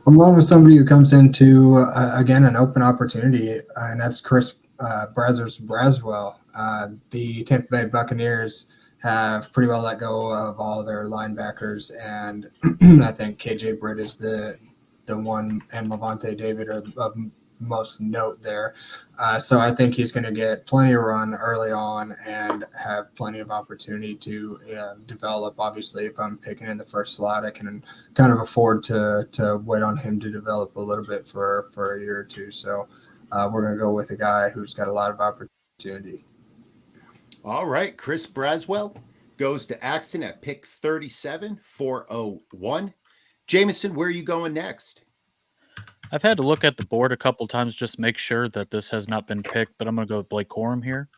I'm going with somebody who comes into, again, an open opportunity, and that's Chris Braswell. The Tampa Bay Buccaneers have pretty well let go of all their linebackers, and I think KJ Britt is the one, and Levante David are of most note there. So I think he's going to get plenty of run early on and have plenty of opportunity to develop. Obviously, if I'm picking in the first slot, I can kind of afford to wait on him to develop a little bit for a year or two. So we're going to go with a guy who's got a lot of opportunity. All right. Chris Braswell goes to Axton at pick 37, 401. Jameson, where are you going next? I've had to look at the board a couple times just to make sure that this has not been picked, but I'm going to go with Blake Corum here.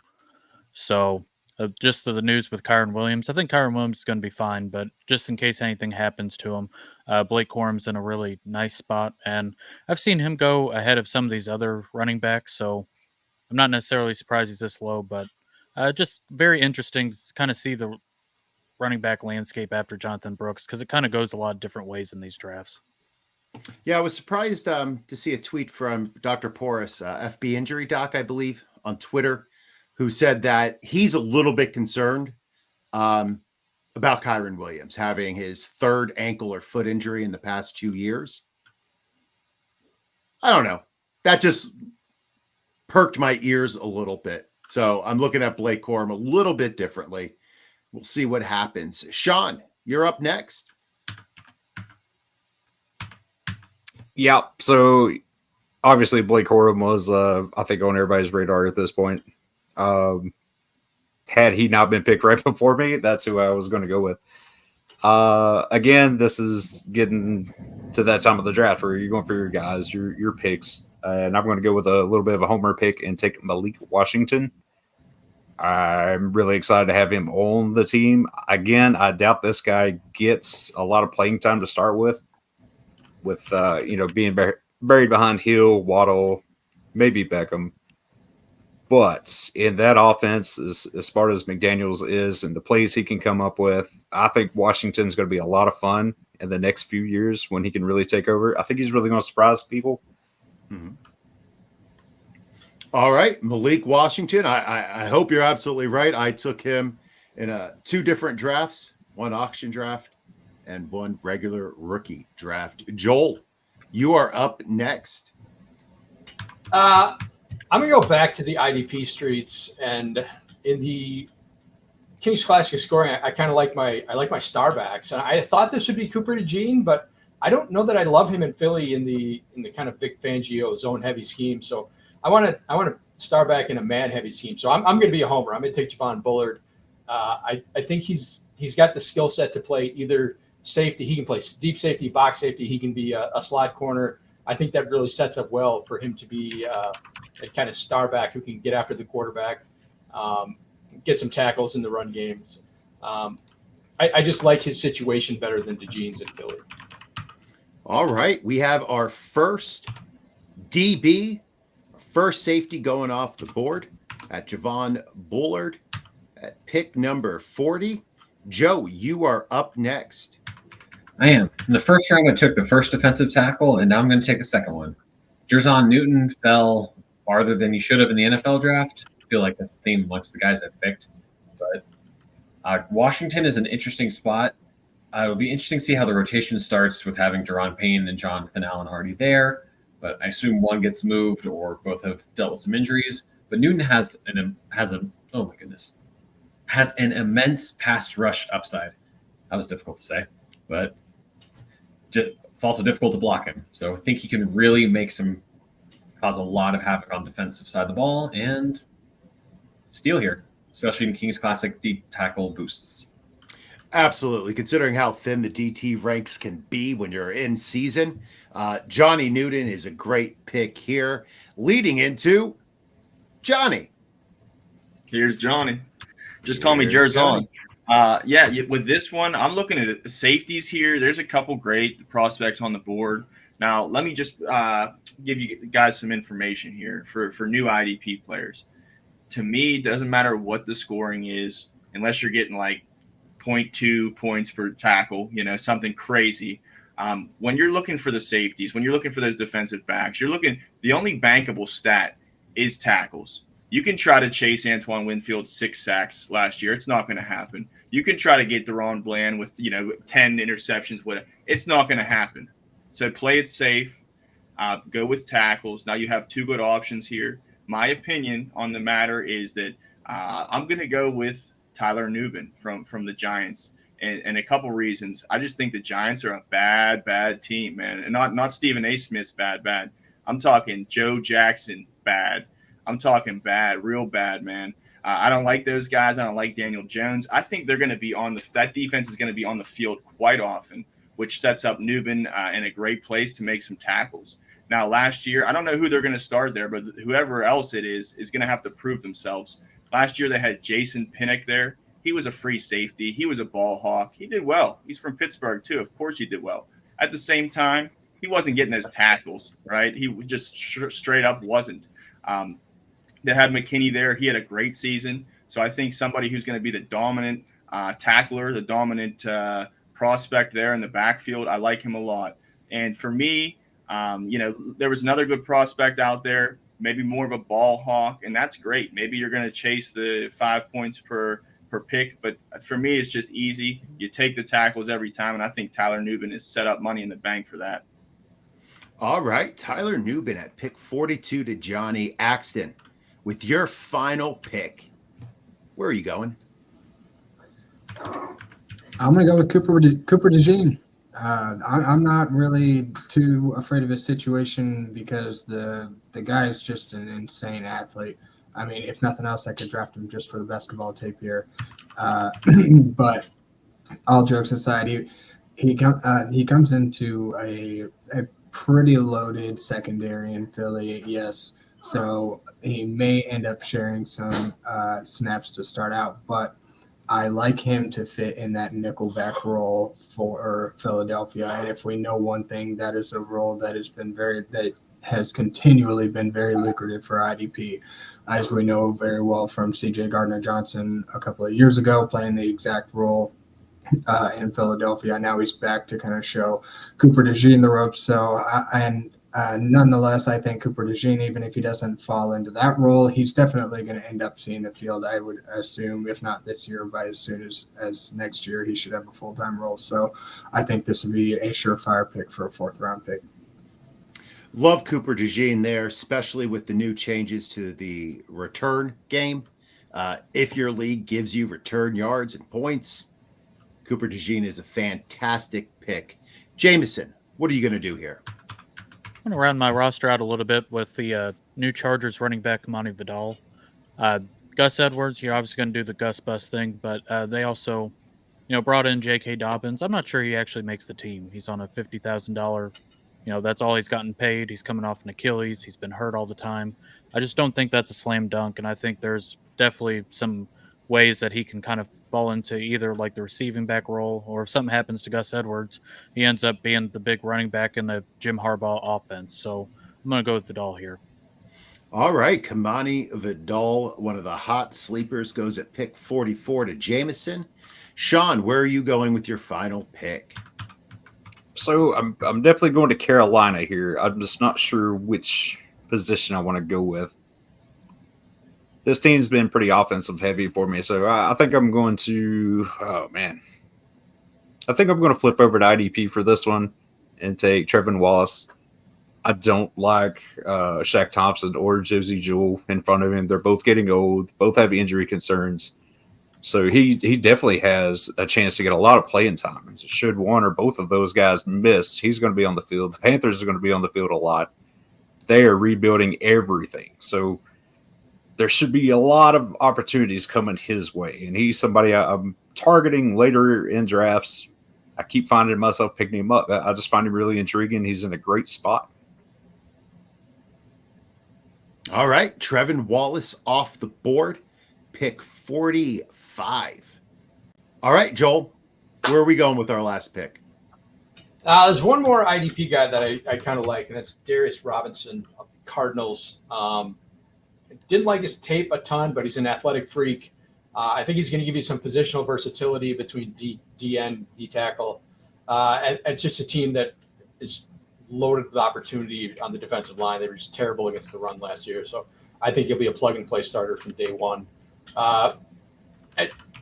So just the news with Kyron Williams. I think Kyron Williams is going to be fine, but just in case anything happens to him, Blake Corum's in a really nice spot. And I've seen him go ahead of some of these other running backs, so I'm not necessarily surprised he's this low, but just very interesting to kind of see the running back landscape after Jonathon Brooks, because it kind of goes a lot of different ways in these drafts. Yeah, I was surprised to see a tweet from Dr. Porras, FB Injury Doc, I believe, on Twitter, who said that he's a little bit concerned about Kyron Williams having his third ankle or foot injury in the past 2 years. I don't know. That just perked my ears a little bit. So I'm looking at Blake Corum a little bit differently. We'll see what happens. Sean, you're up next. Yeah. So obviously Blake Corum was, I think, on everybody's radar at this point. Had he not been picked right before me, that's who I was going to go with. Again, this is getting to that time of the draft where you're going for your guys, your picks. And I'm going to go with a little bit of a homer pick and take Malik Washington. I'm really excited to have him on the team. Again, I doubt this guy gets a lot of playing time to start with being buried behind Hill, Waddle, maybe Beckham. But in that offense, as smart as McDaniels is and the plays he can come up with, I think Washington's going to be a lot of fun in the next few years when he can really take over. I think he's really going to surprise people. Mm-hmm. All right, Malik Washington. I hope you're absolutely right. I took him in 2 different drafts, 1 auction draft and 1 regular rookie draft. Joel, you are up next. I'm going to go back to the IDP streets, and in the Kings Classic scoring, I kind of like my star backs. And I thought this would be Cooper DeJean, but I don't know that I love him in Philly in the kind of Vic Fangio zone heavy scheme. So I want to star back in a man heavy scheme. So I'm going to be a homer. I'm going to take Javon Bullard. I think he's got the skill set to play either safety. He can play deep safety, box safety. He can be a slot corner. I think that really sets up well for him to be a kind of star back who can get after the quarterback, get some tackles in the run games. I just like his situation better than DeJean's in Philly. All right. We have our first DB, first safety going off the board at Javon Bullard at pick number 40. Joe, you are up next. I am. In the first round, I took the first defensive tackle, and now I'm going to take a second one. Jer'Zhan Newton fell farther than he should have in the NFL draft. I feel like that's the theme amongst the guys I picked. But Washington is an interesting spot. It'll be interesting to see how the rotation starts with having Daron Payne and Jonathan Allen already there. But I assume one gets moved or both have dealt with some injuries. But Newton has an immense pass rush upside. That was difficult to say, but it's also difficult to block him. So I think he can really cause a lot of havoc on the defensive side of the ball and steal here, especially in Kings Classic D tackle boosts. Absolutely. Considering how thin the DT ranks can be when you're in season, Johnny Newton is a great pick here. Leading into Johnny. Here's Johnny. Just call me Jer'Zhan. With this one, I'm looking at the safeties here. There's a couple great prospects on the board. Now, let me just give you guys some information here for new IDP players. To me, it doesn't matter what the scoring is, unless you're getting like 0.2 points per tackle, something crazy. When you're looking for the safeties, when you're looking for those defensive backs, the only bankable stat is tackles. You can try to chase Antoine Winfield 6 sacks last year. It's not going to happen. You can try to get Deron Bland with 10 interceptions. Whatever. It's not going to happen. So play it safe. Go with tackles. Now you have 2 good options here. My opinion on the matter is that I'm going to go with Tyler Nubin from the Giants, and a couple reasons. I just think the Giants are a bad team, man, and not Stephen A. Smith's bad. I'm talking Joe Jackson bad. I'm talking bad, real bad, man. I don't like those guys. I don't like Daniel Jones. I think they're going to be that defense is going to be on the field quite often, which sets up Nubin in a great place to make some tackles. Now, last year, I don't know who they're going to start there, but whoever else it is going to have to prove themselves. Last year, they had Jason Pinnock there. He was a free safety. He was a ball hawk. He did well. He's from Pittsburgh, too. Of course he did well. At the same time, he wasn't getting those tackles, right? He just straight up wasn't. They had McKinney there. He had a great season. So I think somebody who's going to be the dominant tackler, the dominant prospect there in the backfield, I like him a lot. And for me, there was another good prospect out there, maybe more of a ball hawk, and that's great. Maybe you're going to chase the 5 points per pick, but for me, it's just easy. You take the tackles every time, and I think Tyler Nubin is set up money in the bank for that. All right, Tyler Nubin at pick 42 to Johnny Axton. With your final pick, where are you going? I'm going to go with Cooper DeJean. I'm not really too afraid of his situation because the guy is just an insane athlete. I mean, if nothing else, I could draft him just for the basketball tape here. But all jokes aside, he comes into a pretty loaded secondary in Philly, yes. So he may end up sharing some snaps to start out, but I like him to fit in that nickelback role for Philadelphia. And if we know one thing, that is a role that has continually been very lucrative for IDP, as we know very well from CJ Gardner-Johnson a couple of years ago, playing the exact role in Philadelphia. Now he's back to kind of show Cooper DeJean the ropes. So, nonetheless, I think Cooper DeJean, even if he doesn't fall into that role, he's definitely going to end up seeing the field, I would assume, if not this year, by as soon as next year, he should have a full-time role. So I think this would be a surefire pick for a fourth-round pick. Love Cooper DeJean there, especially with the new changes to the return game. If your league gives you return yards and points, Cooper DeJean is a fantastic pick. Jameson, what are you going to do here? I'm going to round my roster out a little bit with the new Chargers running back Kimani Vidal. Gus Edwards, you're obviously going to do the Gus Bus thing, but they also, brought in J.K. Dobbins. I'm not sure he actually makes the team. He's on a $50,000. That's all he's gotten paid. He's coming off an Achilles. He's been hurt all the time. I just don't think that's a slam dunk, and I think there's definitely some ways that he can kind of fall into either like the receiving back role, or if something happens to Gus Edwards, he ends up being the big running back in the Jim Harbaugh offense. So I'm going to go with Vidal here. All right, Kimani Vidal, one of the hot sleepers, goes at pick 44 to Jameson. Sean, where are you going with your final pick? So I'm definitely going to Carolina here. I'm just not sure which position I want to go with. This team's been pretty offensive heavy for me, so I think I'm going to. Oh man, I think I'm going to flip over to IDP for this one and take Trevin Wallace. I don't like Shaq Thompson or Josie Jewell in front of him. They're both getting old. Both have injury concerns. So he definitely has a chance to get a lot of playing time. Should one or both of those guys miss, he's going to be on the field. The Panthers are going to be on the field a lot. They are rebuilding everything. So there should be a lot of opportunities coming his way. And he's somebody I'm targeting later in drafts. I keep finding myself picking him up. I just find him really intriguing. He's in a great spot. All right, Trevin Wallace off the board, pick 45. All right, Joel, where are we going with our last pick? There's one more IDP guy that I kind of like, and that's Darius Robinson of the Cardinals. Didn't like his tape a ton, but he's an athletic freak. I think he's going to give you some positional versatility between D end, D tackle. And it's just a team that is loaded with opportunity on the defensive line. They were just terrible against the run last year. So I think he'll be a plug-and-play starter from day one.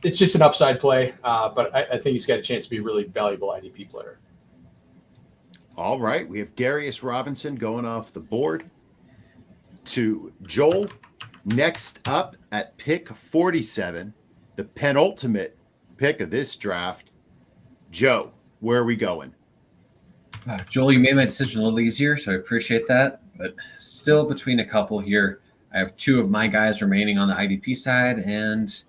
It's just an upside play, but I think he's got a chance to be a really valuable IDP player. All right, we have Darius Robinson going off the board to Joel. Next up at pick 47, the penultimate pick of this draft. Joe, where are we going? Joel, you made my decision a little easier, so I appreciate that. But still between a couple here. I have two of my guys remaining on the IDP side, and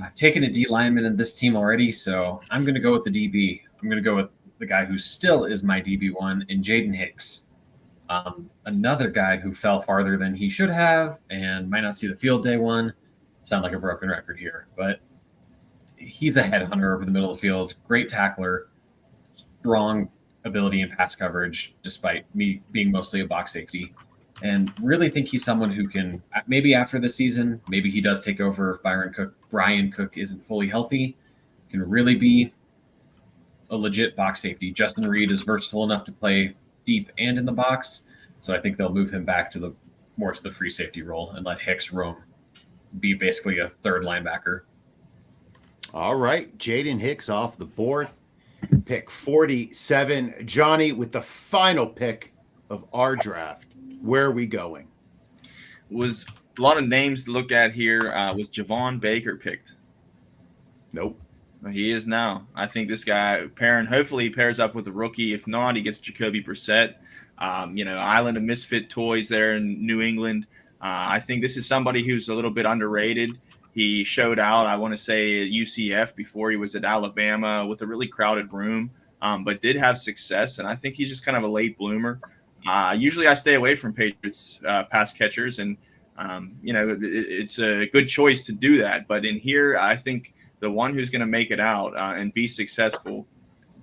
I've taken a D lineman in this team already, so I'm going to go with the DB. I'm going to go with the guy who still is my DB1, and Jaden Hicks. Another guy who fell farther than he should have and might not see the field day one. Sound like a broken record here, but he's a headhunter over the middle of the field. Great tackler, strong ability in pass coverage, despite me being mostly a box safety. And really think he's someone who can, maybe after the season, maybe he does take over if Brian Cook isn't fully healthy, can really be a legit box safety. Justin Reed is versatile enough to play deep and in the box, so I think they'll move him back to the free safety role and let Hicks roam, be basically a third linebacker. All right, Jaden Hicks off the board. pick 47. Johnny, with the final pick of our draft, where are we going? Was a lot of names to look at here. Was Javon Baker picked? Nope. He is now. I think this guy hopefully he pairs up with a rookie. If not, he gets Jacoby Brissett. Island of misfit toys there in New England. I think this is somebody who's a little bit underrated. He showed out, I want to say, at UCF before he was at Alabama with a really crowded room, but did have success. And I think he's just kind of a late bloomer. Usually I stay away from Patriots pass catchers, and, it's a good choice to do that. But in here, I think the one who's going to make it out and be successful,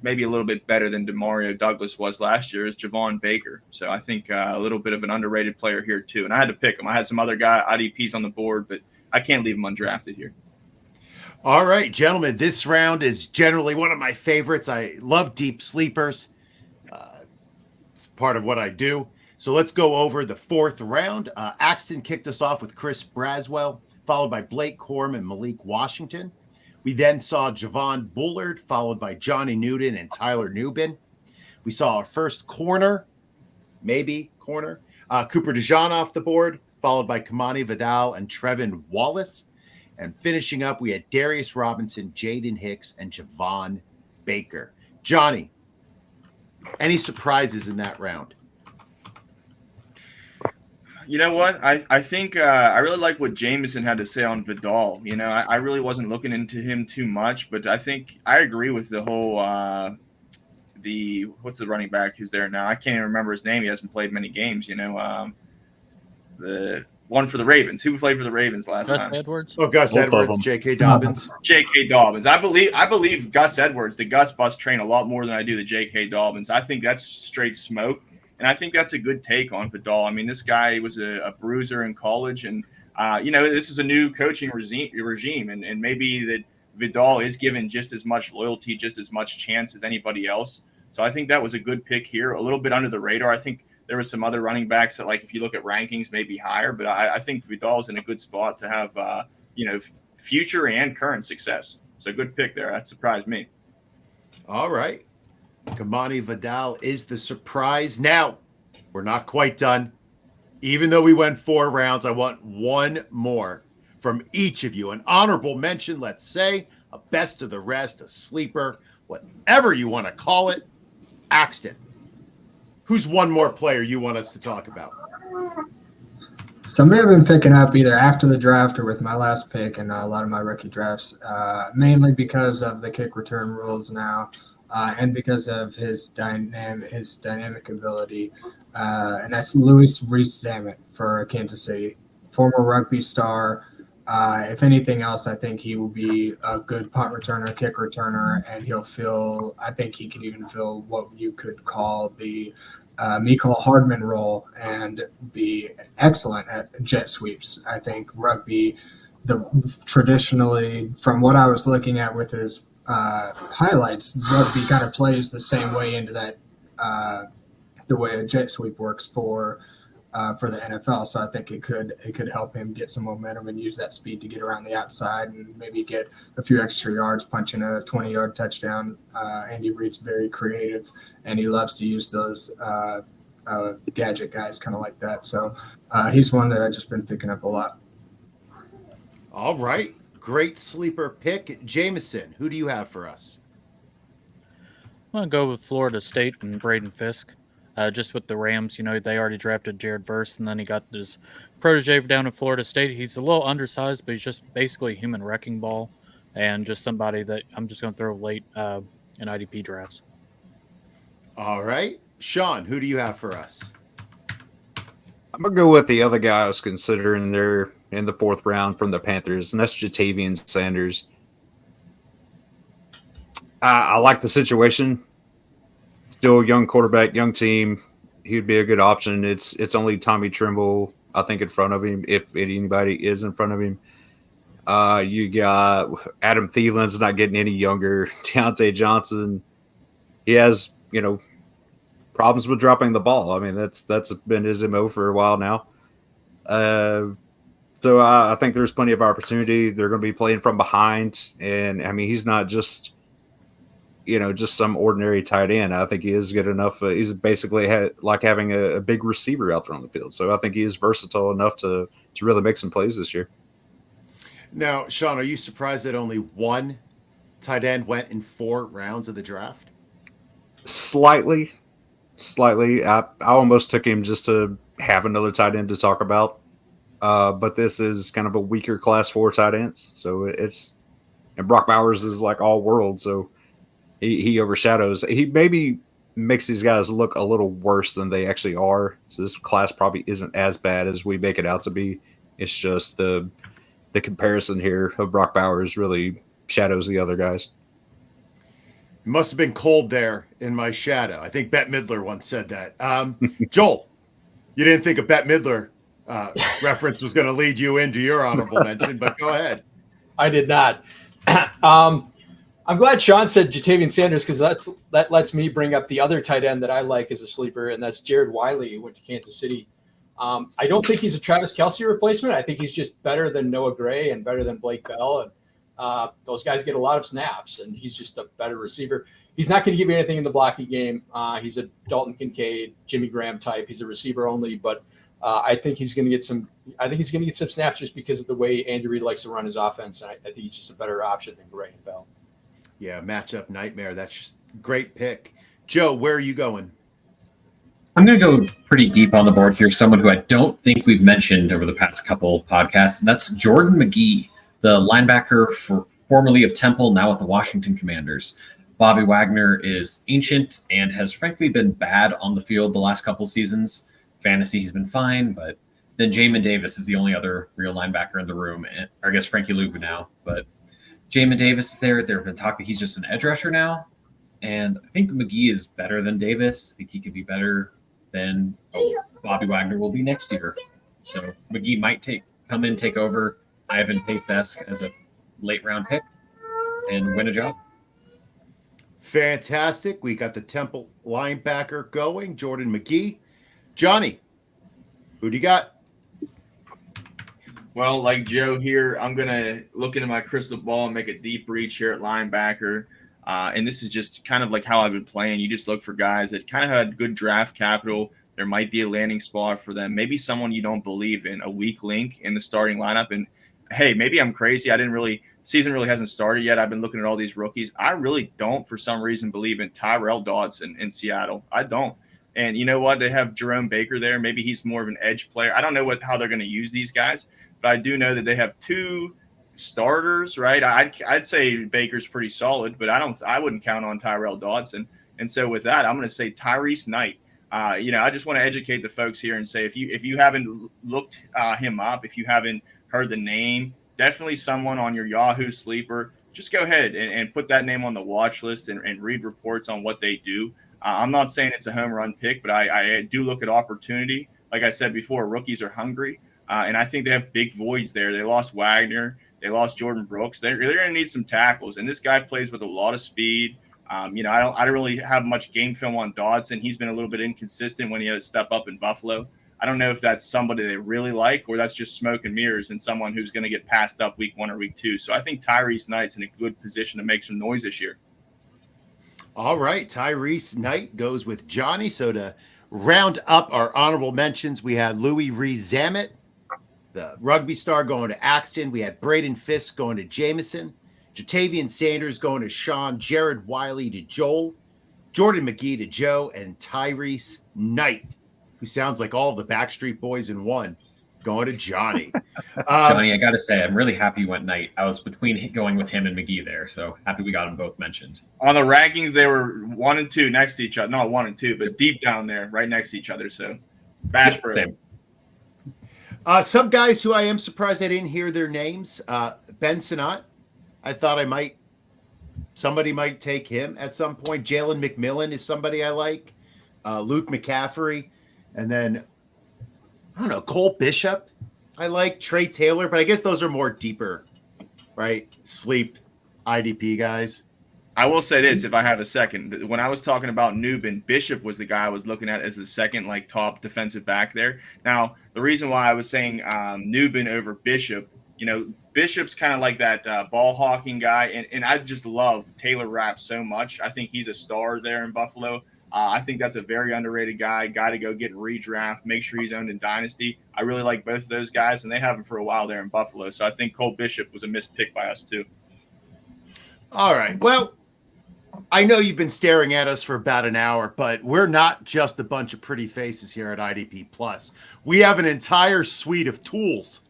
maybe a little bit better than Demario Douglas was last year, is Javon Baker. So I think a little bit of an underrated player here too. And I had to pick him. I had some other IDPs on the board, but I can't leave him undrafted here. All right, gentlemen, this round is generally one of my favorites. I love deep sleepers. It's part of what I do. So let's go over the fourth round. Axton kicked us off with Chris Braswell, followed by Blake Corum and Malik Washington. We then saw Javon Bullard, followed by Johnny Newton and Tyler Nubin. We saw our first corner, Cooper DeJean off the board, followed by Kimani Vidal and Trevin Wallace. And finishing up, we had Darius Robinson, Jaden Hicks, and Javon Baker. Johnny, any surprises in that round? You know what? I think I really like what Jameson had to say on Vidal. I really wasn't looking into him too much, but I think I agree with the whole what's the running back who's there now? I can't even remember his name. He hasn't played many games. The one for the Ravens. Who played for the Ravens last time? Edwards. Oh, Gus Both of Edwards, them. J.K. Dobbins. J.K. Dobbins. I believe Gus Edwards, the Gus bus train, a lot more than I do the J.K. Dobbins. I think that's straight smoke. And I think that's a good take on Vidal. I mean, this guy was a bruiser in college, and this is a new coaching regime, and maybe that Vidal is given just as much loyalty, just as much chance as anybody else. So I think that was a good pick here, a little bit under the radar. I think there were some other running backs that, like, if you look at rankings, maybe higher, but I think Vidal's in a good spot to have future and current success. So good pick there. That surprised me. All right. Kimani Vidal is the surprise. Now, we're not quite done. Even though we went 4 rounds, I want one more from each of you. An honorable mention, let's say, a best of the rest, a sleeper, whatever you want to call it. Axton, who's one more player you want us to talk about? Somebody I've been picking up either after the draft or with my last pick and a lot of my rookie drafts, mainly because of the kick return rules now. And because of his dynamic ability, and that's Louis Rees-Zammit for Kansas City, former rugby star. If anything else, I think he will be a good punt returner, kick returner, and I think he can even fill what you could call the Mecole Hardman role and be excellent at jet sweeps. I think rugby, traditionally, from what I was looking at with his highlights, rugby kind of plays the same way into that the way a jet sweep works for the NFL. So I think it could help him get some momentum and use that speed to get around the outside and maybe get a few extra yards, punching a 20-yard touchdown. Andy Reid's very creative, and he loves to use those gadget guys kind of like that. So he's one that I've just been picking up a lot. All right. Great sleeper pick. Jameson, who do you have for us? I'm going to go with Florida State and Braden Fisk. Just with the Rams, they already drafted Jared Verse, and then he got this protege down at Florida State. He's a little undersized, but he's just basically a human wrecking ball and just somebody that I'm just going to throw late in IDP drafts. All right. Sean, who do you have for us? I'm going to go with the other guy I was considering there in the 4th round from the Panthers, and that's Jatavian Sanders. I like the situation. Still a young quarterback, young team. He'd be a good option. It's only Tommy Tremble, I think, in front of him, if anybody is in front of him. You got Adam Thielen's not getting any younger. Deontay Johnson, he has, problems with dropping the ball. I mean, that's been his MO for a while now. So I think there's plenty of opportunity. They're going to be playing from behind. And, I mean, he's not just just some ordinary tight end. I think he is good enough. He's basically like having a big receiver out there on the field. So I think he is versatile enough to really make some plays this year. Now, Sean, are you surprised that only one tight end went in 4 rounds of the draft? Slightly. I almost took him just to have another tight end to talk about. But this is kind of a weaker class 4 tight ends. So and Brock Bowers is like all world. So he overshadows. He maybe makes these guys look a little worse than they actually are. So this class probably isn't as bad as we make it out to be. It's just the comparison here of Brock Bowers really shadows the other guys. It must have been cold there in my shadow. I think Bette Midler once said that. Joel, you didn't think a Bette Midler reference was going to lead you into your honorable mention, but go ahead. I did not. I'm glad Sean said Jatavian Sanders because that lets me bring up the other tight end that I like as a sleeper, and that's Jared Wiley, who went to Kansas City. I don't think he's a Travis Kelce replacement. I think he's just better than Noah Gray and better than Blake Bell. And those guys get a lot of snaps, and he's just a better receiver. He's not going to give you anything in the blocking game. He's a Dalton Kincaid, Jimmy Graham type. He's a receiver only, but I think he's going to get some. I think he's going to get some snaps just because of the way Andy Reid likes to run his offense, and I think he's just a better option than Gray and Bell. Yeah, matchup nightmare. That's just a great pick. Joe, where are you going? I'm going to go pretty deep on the board here. Someone who I don't think we've mentioned over the past couple podcasts, and that's Jordan McGee, the linebacker formerly of Temple, now with the Washington Commanders. Bobby Wagner is ancient and has frankly been bad on the field the last couple seasons. Fantasy, he's been fine, but then Jamin Davis is the only other real linebacker in the room. And I guess Frankie Louvu now, but Jamin Davis is there. There have been talk that he's just an edge rusher now. And I think McGee is better than Davis. I think he could be better than Bobby Wagner will be next year. So McGee might come in, take over Ivan Pace-esque as a late round pick and win a job. Fantastic. We got the Temple linebacker going, Jordan McGee. Johnny, who do you got? Well, like Joe here, I'm going to look into my crystal ball and make a deep reach here at linebacker. And this is just kind of like how I've been playing. You just look for guys that kind of had good draft capital. There might be a landing spot for them. Maybe someone you don't believe in, a weak link in the starting lineup. And, hey, maybe I'm crazy. Season really hasn't started yet. I've been looking at all these rookies. I really don't, for some reason, believe in Tyrell Dodson in Seattle. I don't. And you know what? They have Jerome Baker there. Maybe he's more of an edge player. I don't know how they're going to use these guys, but I do know that they have 2 starters, right? I'd say Baker's pretty solid, but I wouldn't count on Tyrell Dodson. And so with that, I'm going to say Tyrese Knight. I just want to educate the folks here and say if you haven't looked him up, if you haven't heard the name, definitely someone on your Yahoo sleeper. Just go ahead and put that name on the watch list and read reports on what they do. I'm not saying it's a home run pick, but I do look at opportunity. Like I said before, rookies are hungry, and I think they have big voids there. They lost Wagner. They lost Jordan Brooks. They're going to need some tackles, and this guy plays with a lot of speed. I don't really have much game film on Dodson. He's been a little bit inconsistent when he had to step up in Buffalo. I don't know if that's somebody they really like or that's just smoke and mirrors and someone who's going to get passed up week 1 or week 2. So I think Tyrese Knight's in a good position to make some noise this year. All right, Tyrese Knight goes with Johnny. So to round up our honorable mentions, we had Louis Rees-Zammit, the rugby star, going to Axton. We had Braden Fisk going to Jameson. Jatavian Sanders going to Sean. Jared Wiley to Joel. Jordan McGee to Joe. And Tyrese Knight, who sounds like all the Backstreet Boys in one, going to Johnny. Johnny, I got to say, I'm really happy you went Knight. I was between going with him and McGee there, so happy we got them both mentioned. On the rankings, they were 1 and 2 next to each other. Not 1 and 2, but deep down there, right next to each other. So, Bashford. Some guys who I am surprised I didn't hear their names. Ben Sinnott. I thought somebody might take him at some point. Jalen McMillan is somebody I like. Luke McCaffrey. And then, I don't know, Cole Bishop. I like Trey Taylor, but I guess those are more deeper, right? Sleep IDP guys. I will say this, if I have a second. When I was talking about Nubin, Bishop was the guy I was looking at as the second, top defensive back there. Now, the reason why I was saying Nubin over Bishop Bishop's kind of like that ball hawking guy, and I just love Taylor Rapp so much. I think he's a star there in Buffalo. I think that's a very underrated guy to go get in redraft, make sure he's owned in Dynasty. I really like both of those guys, and they have him for a while there in Buffalo. So I think Cole Bishop was a missed pick by us too. All right. Well, I know you've been staring at us for about an hour, but we're not just a bunch of pretty faces here at IDP Plus. We have an entire suite of tools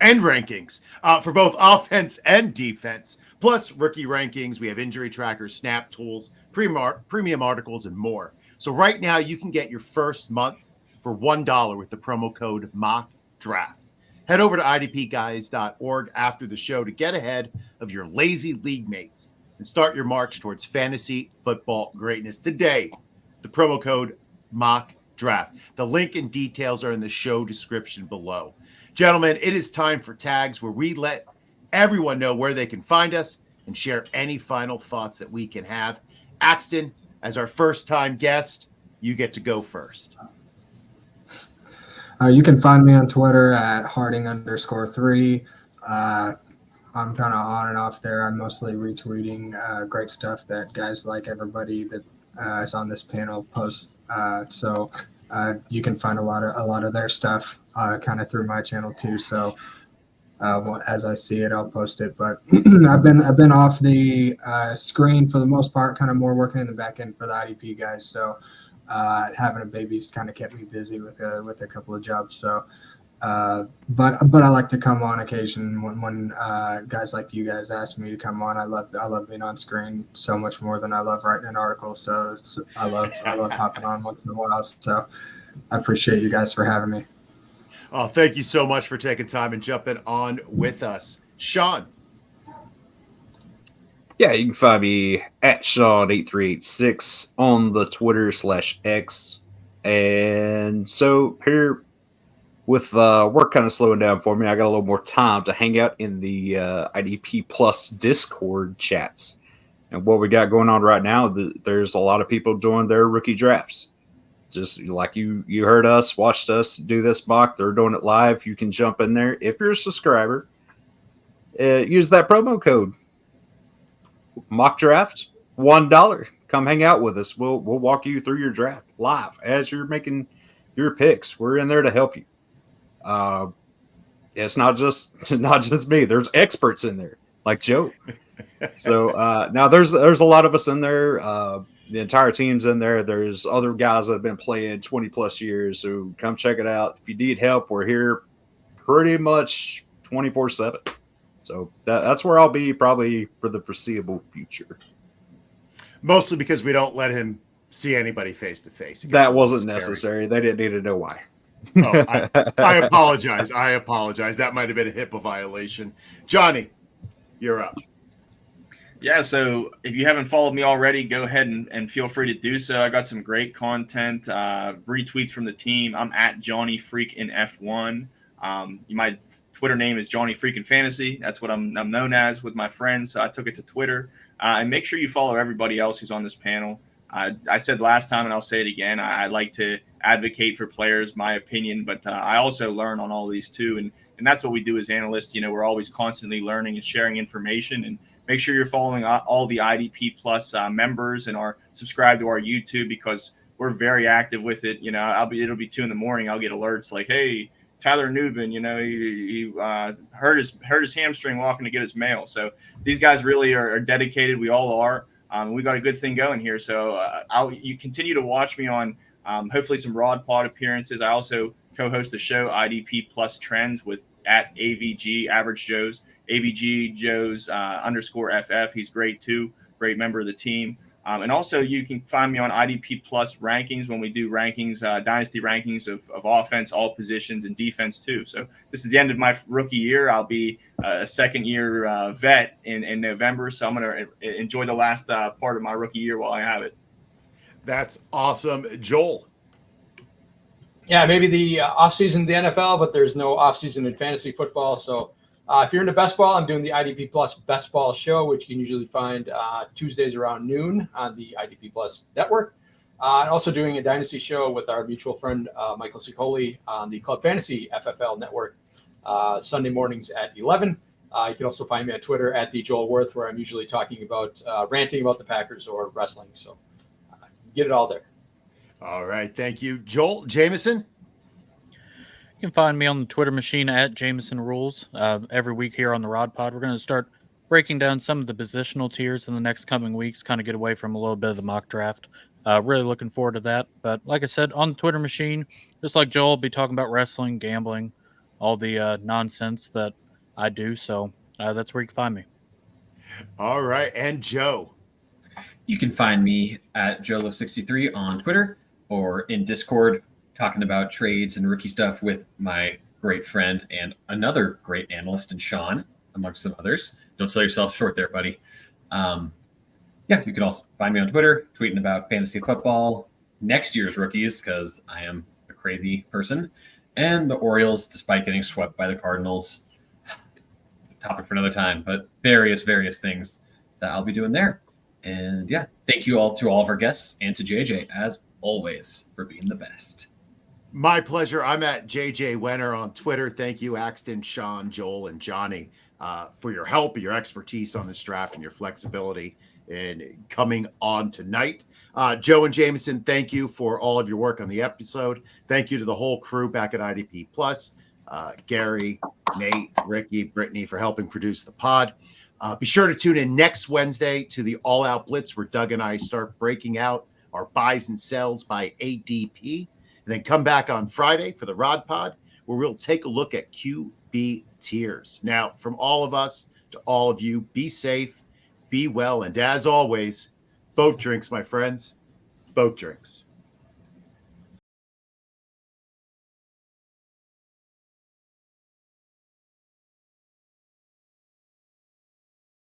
and rankings for both offense and defense, plus rookie rankings. We have injury trackers, snap tools, premium articles, and more. So right now you can get your first month for $1 with the promo code MOCKDRAFT. Head over to idpguys.org after the show to get ahead of your lazy league mates and start your march towards fantasy football greatness today. The promo code MOCKDRAFT. The link and details are in the show description below. Gentlemen, it is time for tags, where we let everyone know where they can find us and share any final thoughts that we can have. Axton, as our first-time guest, you get to go first. You can find me on Twitter at Harding_3. I'm kind of on and off there. I'm mostly retweeting great stuff that guys like everybody that is on this panel posts. So you can find a lot of their stuff kind of through my channel too. So as I see it, I'll post it. But I've been off the screen for the most part, kind of more working in the back end for the IDP guys. So having a baby's kind of kept me busy with a couple of jobs. So, but I like to come on occasion when guys like you guys ask me to come on. I love being on screen so much more than I love writing an article. So I love hopping on once in a while. So I appreciate you guys for having me. Oh, thank you so much for taking time and jumping on with us. Sean. Yeah, you can find me at Sean8386 on the Twitter/X. And so here, with work kind of slowing down for me, I got a little more time to hang out in the IDP Plus Discord chats. And what we got going on right now, there's a lot of people doing their rookie drafts. Just like you heard us, watched us do this mock. They're doing it live. You can jump in there. If you're a subscriber, use that promo code. Mock draft, $1. Come hang out with us. We'll walk you through your draft live as you're making your picks. We're in there to help you. It's not just me. There's experts in there like Joe. So now there's a lot of us in there. The entire team's in there. There's other guys that have been playing 20 plus years. So come check it out. If you need help, we're here pretty much 24/7. So that's where I'll be probably for the foreseeable future. Mostly because we don't let him see anybody face to face. That wasn't necessary. They didn't need to know why. Oh, I apologize. That might have been a HIPAA violation. Johnny, you're up. Yeah, so if you haven't followed me already, go ahead and feel free to do so. I got some great content, retweets from the team. I'm at Johnny Freak in F1. My Twitter name is Johnny Freakin' Fantasy. That's what I'm known as with my friends. So I took it to Twitter. And make sure you follow everybody else who's on this panel. I said last time, and I'll say it again, I like to advocate for players, my opinion, but I also learn on all these too. And that's what we do as analysts. We're always constantly learning and sharing information. And make sure you're following all the IDP Plus members and subscribe to our YouTube, because we're very active with it. It'll be 2 a.m. I'll get alerts like, hey, Tyler Nubin, he hurt his hamstring walking to get his mail. So these guys really are dedicated. We all are. We got a good thing going here. So you continue to watch me on hopefully some Rod Pod appearances. I also co-host the show IDP Plus Trends with at AVG Average Joe's, AVG Joe's _FF. He's great too. Great member of the team. And also you can find me on IDP Plus rankings when we do rankings, dynasty rankings of offense, all positions, and defense too. So this is the end of my rookie year. I'll be a second-year vet in November. So I'm going to enjoy the last part of my rookie year while I have it. That's awesome. Joel. Yeah, maybe the offseason in the NFL, but there's no offseason in fantasy football. So if you're into best ball, I'm doing the IDP Plus Best Ball Show, which you can usually find Tuesdays around noon on the IDP Plus network. And also doing a dynasty show with our mutual friend, Michael Sicoli, on the Club Fantasy FFL network. Sunday mornings at 11. You can also find me on Twitter at the Joel Worth, where I'm usually talking about ranting about the Packers or wrestling. So get it all there. All right. Thank you. Joel, Jameson? You can find me on the Twitter machine at Jameson Rules. Every week here on the Rod Pod, we're going to start breaking down some of the positional tiers in the next coming weeks, kind of get away from a little bit of the mock draft. Really looking forward to that. But like I said, on the Twitter machine, just like Joel, I'll be talking about wrestling, gambling, all the nonsense that I do. So that's where you can find me. All right. And Joe? You can find me at Jolo63 on Twitter or in Discord, talking about trades and rookie stuff with my great friend and another great analyst, and Sean, amongst some others. Don't sell yourself short there, buddy. Yeah, you can also find me on Twitter, tweeting about fantasy football, next year's rookies, because I am a crazy person, and the Orioles, despite getting swept by the Cardinals. Topic for another time, but various things that I'll be doing there. And yeah, thank you all to all of our guests and to JJ, as always, for being the best. My pleasure. I'm at JJ Wenner on Twitter. Thank you, Axton, Sean, Joel, and Johnny, for your help, your expertise on this draft, and your flexibility in coming on tonight. Joe and Jameson, thank you for all of your work on the episode. Thank you to the whole crew back at IDP Plus, Gary, Nate, Ricky, Brittany, for helping produce the pod. Be sure to tune in next Wednesday to the All Out Blitz, where Doug and I start breaking out our buys and sells by ADP. And then come back on Friday for the Rod Pod, where we'll take a look at QB tiers. Now, from all of us to all of you, be safe, be well, and as always, boat drinks, my friends, boat drinks.